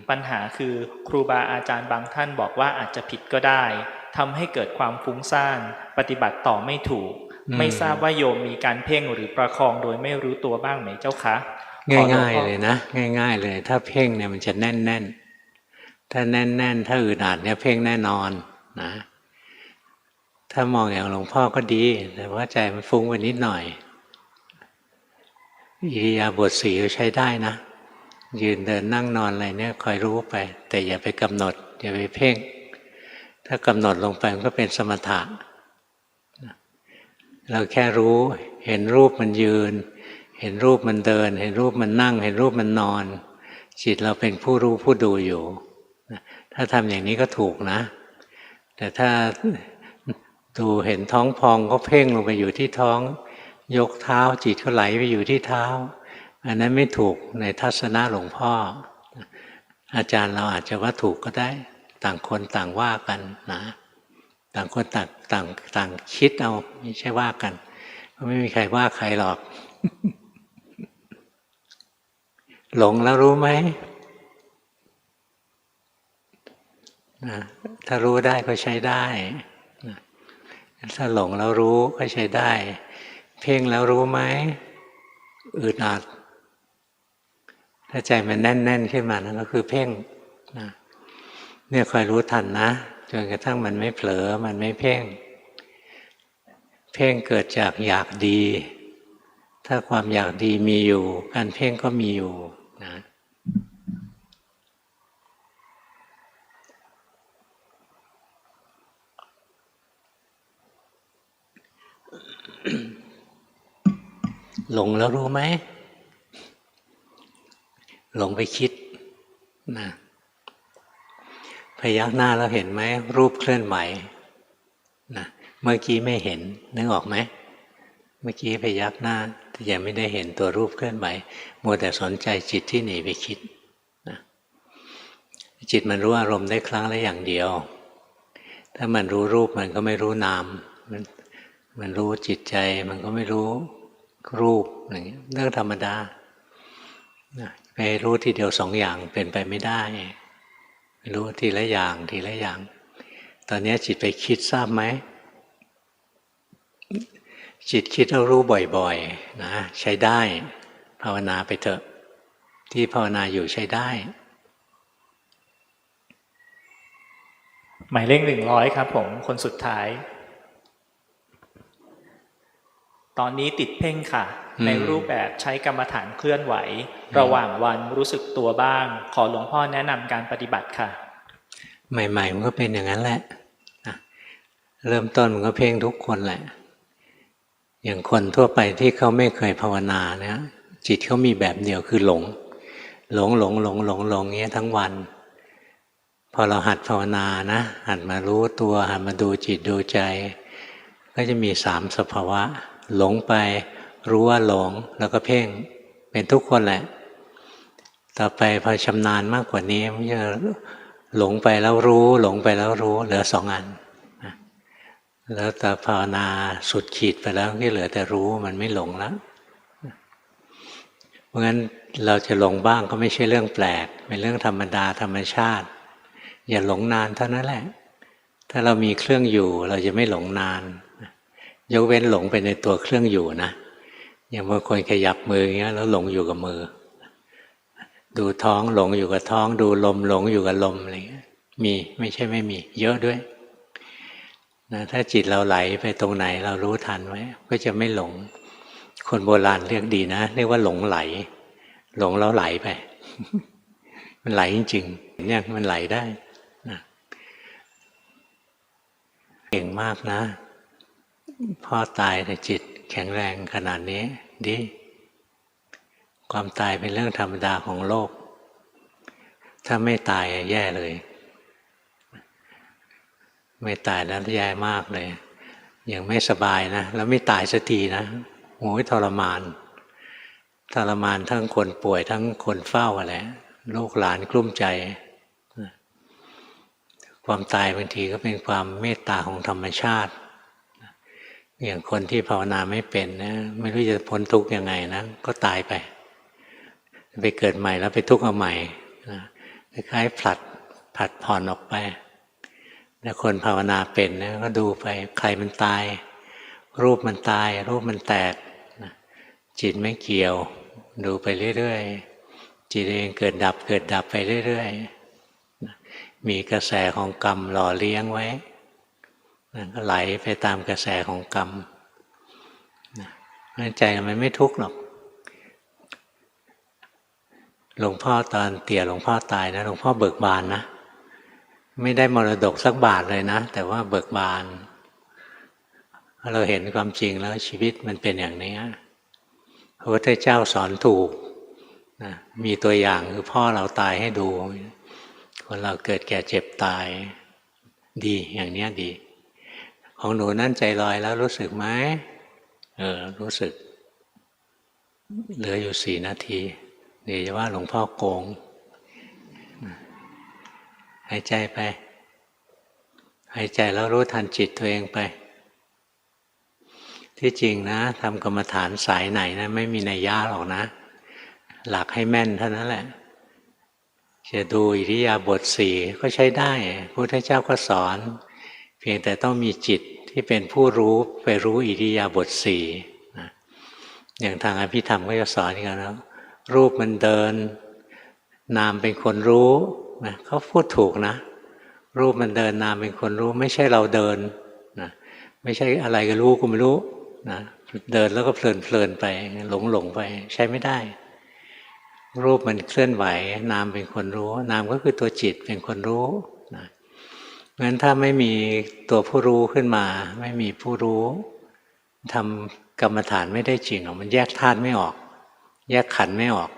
ปัญหาคือครูบาอาจารย์บางท่านบอกว่าอาจจะผิดก็ได้ทำให้เกิดความฟุ้งซ่านปฏิบัติต่อไม่ถูกไม่ทราบว่าโยมมีการเพ่งหรือประคองโดยไม่รู้ตัวบ้างไหมเจ้าคะง่ายๆเลยนะง่ายๆเลยถ้าเพ่งเนี่ยมันจะแน่นๆถ้าแน่นๆถ้าอึดอัดเนี่ยเพ่งแน่นอนนะถ้ามองอย่างหลวงพ่อก็ดีแต่ว่าใจมันฟุ้งไปนิดหน่อยอิริยาบถสี่ก็ใช้ได้นะยืนเดินนั่งนอนอะไรเนี่ยคอยรู้ไปแต่อย่าไปกำหนดอย่าไปเพ่งถ้ากำหนดลงไปมันก็เป็นสมถะเราแค่รู้เห็นรูปมันยืนเห็นรูปมันเดินเห็นรูปมันนั่งเห็นรูปมันนอนจิตเราเป็นผู้รู้ผู้ดูอยู่ถ้าทำอย่างนี้ก็ถูกนะแต่ถ้าดูเห็นท้องพองก็เพ่งลงไปอยู่ที่ท้องยกเท้าจิตก็ไหลไปอยู่ที่เท้าอันนั้นไม่ถูกในทัศนะหลวงพ่ออาจารย์เราอาจจะว่าถูกก็ได้ต่างคนต่างว่ากันนะต่างคนต่างคิดเอาไม่ใช่ว่ากันก็ไม่มีใครว่าใครหรอก หลงแล้วรู้ไหมนะถ้ารู้ได้ก็ใช้ได้นะถ้าหลงแล้วรู้ก็ใช้ได้เพ่งแล้วรู้ไหมอึดอัดถ้าใจมันแน่นๆขึ้นมานั่นก็คือเพ่งนะเนี่ยคอยรู้ทันนะจนกระทั่งมันไม่เผลอมันไม่เพ่งเพ่งเกิดจากอยากดีถ้าความอยากดีมีอยู่การเพ่งก็มีอยู่นะหลงแล้วรู้ไหมหลงไปคิดนะพยักหน้าแล้วเห็นไหมรูปเคลื่อนไหวนะเมื่อกี้ไม่เห็นนึกออกไหมเมื่อกี้พยักหน้าแต่ยังไม่ได้เห็นตัวรูปเคลื่อนไหวมัวแต่สนใจจิตที่หนีไปคิดนะจิตมันรู้อารมณ์ได้ครั้งละอย่างเดียวถ้ามันรู้รูปมันก็ไม่รู้นามมันรู้จิตใจมันก็ไม่รู้รูปอย่างเงี้ยเรื่องธรรมดาไปรู้ทีเดียวสองอย่างเป็นไปไม่ได้รู้ทีละอย่างทีละอย่างตอนนี้จิตไปคิดทราบไหมจิตคิดแล้วรู้บ่อยๆนะใช้ได้ภาวนาไปเถอะที่ภาวนาอยู่ใช้ได้หมายเลข100ครับผมคนสุดท้ายตอนนี้ติดเพ่งค่ะในรูปแบบใช้กรรมฐานเคลื่อนไหวระหว่างวันรู้สึกตัวบ้างขอหลวงพ่อแนะนำการปฏิบัติค่ะใหม่ๆมันก็เป็นอย่างนั้นแหละเริ่มต้นมันก็เพ่งทุกคนแหละอย่างคนทั่วไปที่เขาไม่เคยภาวนาเนี่ยจิตเขามีแบบเดียวคือหลงเงี้ยทั้งวันพอเราหัดภาวนานะหัดมารู้ตัวหัดมาดูจิตดูใจก็จะมี3สภาวะหลงไปรู้ว่าหลงแล้วก็เพ่งเป็นทุกคนแหละต่อไปพอชำนาญมากกว่านี้มันจะหลงไปแล้วรู้หลงไปแล้วรู้เหลือ2 อันแล้วแต่ภาวนาสุดขีดไปแล้วก็เหลือแต่รู้มันไม่หลงแล้วเพราะงั้นเราจะหลงบ้างก็ไม่ใช่เรื่องแปลกเป็นเรื่องธรรมดาธรรมชาติอย่าหลงนานเท่านั้นแหละถ้าเรามีเครื่องอยู่เราจะไม่หลงนานยกเว้นหลงไปในตัวเครื่องอยู่นะอย่างบางคนขยับมืออย่างเงี้ยแล้วหลงอยู่กับมือดูท้องหลงอยู่กับท้องดูลมหลงอยู่กับลมอะไรเงี้ยมีไม่ใช่ไม่มีเยอะด้วยนะถ้าจิตเราไหลไปตรงไหนเรารู้ทันไว้ก็จะไม่หลงคนโบราณเรียกดีนะเรียกว่าหลงไหลหลงแล้วไหลไป มันไหลจริงๆเนี่ยมันไหลได้นะเก่งมากนะพ่อตายแต่จิตแข็งแรงขนาดนี้ดีความตายเป็นเรื่องธรรมดาของโลกถ้าไม่ตายแย่เลยไม่ตายแล้วแย่มากเลยยังไม่สบายนะแล้วไม่ตายสักทีนะโอ้ยทรมานทั้งคนป่วยทั้งคนเฝ้าอะไรลูกหลานกลุ้มใจ ความตายบางทีก็เป็นความเมตตาของธรรมชาติอย่างคนที่ภาวนาไม่เป็นนะไม่รู้จะพ้นทุกข์ยังไงนะก็ตายไปเกิดใหม่แล้วไปทุกข์เอาใหม่นะคล้ายๆผลัดผ่อนออกไปแล้วคนภาวนาเป็นนะก็ดูไปใครมันตายรูปมันตายรูปมันแตกนะจิตไม่เกี่ยวดูไปเรื่อยๆจิตเองเกิดดับไปเรื่อยๆนะมีกระแสของกรรมหล่อเลี้ยงไว้นะก็ไหลไปตามกระแสของกรรมนะใจมันไม่ทุกข์หรอกหลวงพ่อตอนเตี่ยหลวงพ่อตายนะหลวงพ่อเบิกบานนะไม่ได้มรดกสักบาทเลยนะแต่ว่าเบิกบานเราเห็นความจริงแล้วชีวิตมันเป็นอย่างนี้พระพุทธเจ้าสอนถูกนะมีตัวอย่างคือพ่อเราตายให้ดูคนเราเกิดแก่เจ็บตายดีอย่างนี้ดีของหนูนั่นใจลอยแล้วรู้สึกไหมรู้สึกเหลืออยู่4 นาทีเดี๋ยวจะว่าหลวงพ่อโกงหายใจไปหายใจแล้วรู้ทันจิตตัวเองไปที่จริงนะทำกรรมฐานสายไหนนะไม่มีนัยยะหรอกนะหลักให้แม่นเท่านั้นแหละจะดูอิริยาบถ4ก็ใช้ได้พระพุทธเจ้าก็สอนเพียงแต่ต้องมีจิตที่เป็นผู้รู้ไปรู้อิริยาบถ4นะอย่างทางอภิธรรมก็จะสอนกันนะรูปมันเดินนามเป็นคนรู้นะเขาพูดถูกนะรูปมันเดินนามเป็นคนรู้ไม่ใช่เราเดินนะไม่ใช่อะไรก็รู้ก็ไม่รู้นะเดินแล้วก็เพลินไปหลงไปใช้ไม่ได้รูปมันเคลื่อนไหวนามเป็นคนรู้นามก็คือตัวจิตเป็นคนรู้นะงั้นถ้าไม่มีตัวผู้รู้ขึ้นมาไม่มีผู้รู้ทำกรรมฐานไม่ได้จริงหรอกมันแยกธาตุไม่ออกแยกขันธ์ไม่ออก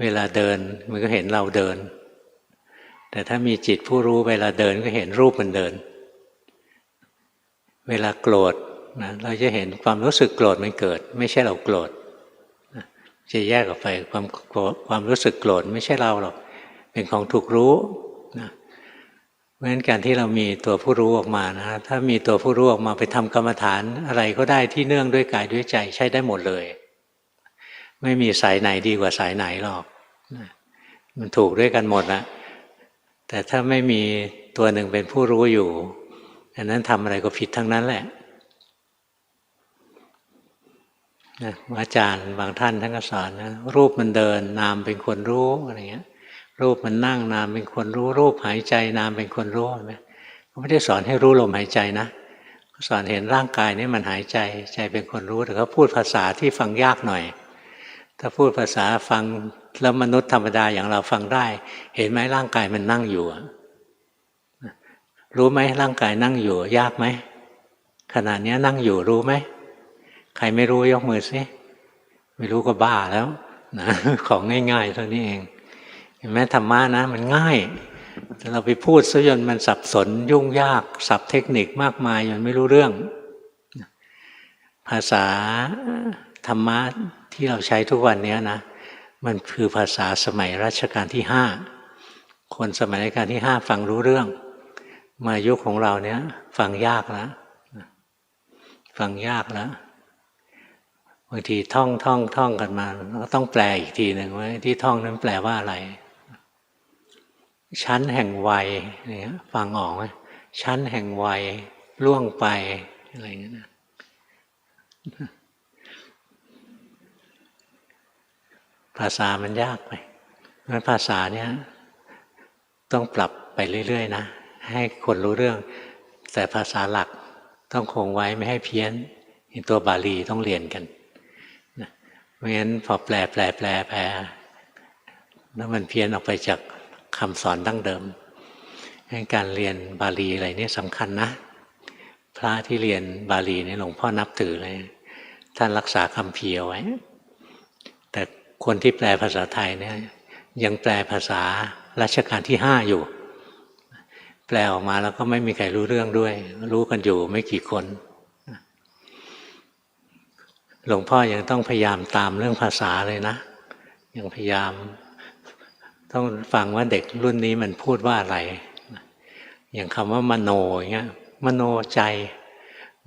เวลาเดินมันก็เห็นเราเดินแต่ถ้ามีจิตผู้รู้เวลาเดินก็เห็นรูปมันเดินเวลาโกรธนะเราจะเห็นความรู้สึกโกรธมันเกิดไม่ใช่เราโกรธนะจะแยกออกไปความรู้สึกโกรธไม่ใช่เราหรอกเป็นของถูกรู้นะเพราะฉะนั้นการที่เรามีตัวผู้รู้ออกมานะถ้ามีตัวผู้รู้ออกมาไปทำกรรมฐานอะไรก็ได้ที่เนื่องด้วยกายด้วยใจใช้ได้หมดเลยไม่มีสายไหนดีกว่าสายไหนหรอกมันถูกด้วยกันหมดนะแต่ถ้าไม่มีตัวหนึ่งเป็นผู้รู้อยู่อันนั้นทำอะไรก็ผิดทั้งนั้นแหละนะอาจารย์บางท่านก็สอนนะรูปมันเดินนามเป็นคนรู้อะไรเงี้ยรูปมันนั่งนามเป็นคนรู้รูปหายใจนามเป็นคนรู้ไหมเขาไม่ได้สอนให้รู้ลมหายใจนะเขาสอนเห็นร่างกายนี่มันหายใจใจเป็นคนรู้แต่เขาพูดภาษาที่ฟังยากหน่อยถ้าพูดภาษาฟังแล้วมนุษย์ธรรมดาอย่างเราฟังได้เห็นไหมร่างกายมันนั่งอยู่รู้ไหมร่างกายนั่งอยู่ยากไหมขณะนี้นั่งอยู่รู้ไหมใครไม่รู้ยกมือสิไม่รู้ก็บ้าแล้วนะของง่ายๆเท่านี้เองเห็นไหมธรรมะนะมันง่ายแต่เราไปพูดซะจนมันสับสนยุ่งยากศัพท์เทคนิคมากมายจนไม่รู้เรื่องภาษาธรรมะที่เราใช้ทุกวันนี้นะมันคือภาษาสมัยรัชกาลที่5คนสมัยรัชกาลที่5ฟังรู้เรื่องมายุคของเราเนี้ยฟังยากแล้วฟังยากแล้วบางทีท่องกันมาก็ต้องแปลอีกทีหนึ่งว่าที่ท่องนั้นแปลว่าอะไรชั้นแห่งวัยเนี่ยฟังออกไหมชั้นแห่งวัยล่วงไปอะไรอย่างเงี้ยนะภาษามันยากไปเพราะภาษาเนี้ยต้องปรับไปเรื่อยๆนะให้คนรู้เรื่องแต่ภาษาหลักต้องคงไว้ไม่ให้เพี้ยนตัวบาลีต้องเรียนกันนะไม่งั้นพอแปลแล้วมันเพี้ยนออกไปจากคำสอนดั้งเดิมการเรียนบาลีอะไรนี่สำคัญนะพระที่เรียนบาลีนี่หลวงพ่อนับถือเลยท่านรักษาคำเพียไว้แต่คนที่แปลภาษาไทยเนี่ยยังแปลภาษารัชกาลที่5อยู่แปลออกมาแล้วก็ไม่มีใครรู้เรื่องด้วยรู้กันอยู่ไม่กี่คนหลวงพ่อยังต้องพยายามตามเรื่องภาษาเลยนะยังพยายาม ต้องฟังว่าเด็กรุ่นนี้มันพูดว่าอะไร อย่างคำว่ามโนอย่างเงี้ยมโนใจ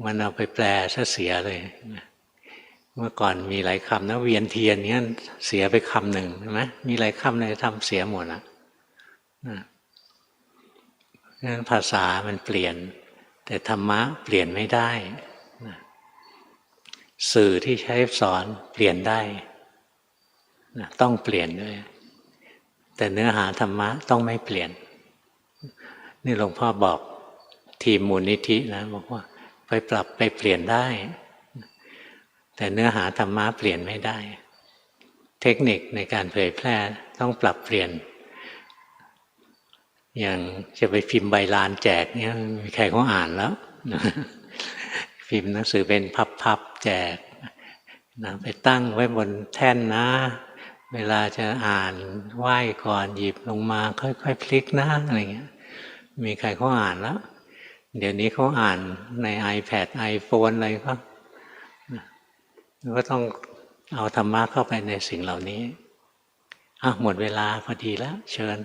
มันเอาไปแปลซะเสียเลยเมื่อก่อนมีหลายคำนะเวียนเทียนเงี้ยเสียไปคำหนึ่งใช่ไหมมีหลายคำเลยทำเสียหมดนะเพราะฉะนั้นภาษามันเปลี่ยนแต่ธรรมะเปลี่ยนไม่ได้สื่อที่ใช้สอนเปลี่ยนได้ต้องเปลี่ยนด้วยแต่เนื้อหาธรรมะต้องไม่เปลี่ยนนี่หลวงพ่อบอกทีมมูลนิธินะบอกว่าไปปรับไปเปลี่ยนได้แต่เนื้อหาธรรมะเปลี่ยนไม่ได้เทคนิคในการเผยแพร่ต้องปรับเปลี่ยนอย่างจะไปพิมพ์ใบลานแจกเนี่ยมีใครเขาอ่านแล้วพิมพ์หนังสือเป็นพับๆแจกนะไปตั้งไว้บนแท่นนะเวลาจะอ่านไหว้ก่อนหยิบลงมาค่อยๆพลิกนะอะไรเงี้ยมีใครเขาอ่านแล้วเดี๋ยวนี้เขาอ่านใน iPad iPhone อะไรก็ต้องเอาธรรมะเข้าไปในสิ่งเหล่านี้หมดเวลาพอดีแล้วเชิญ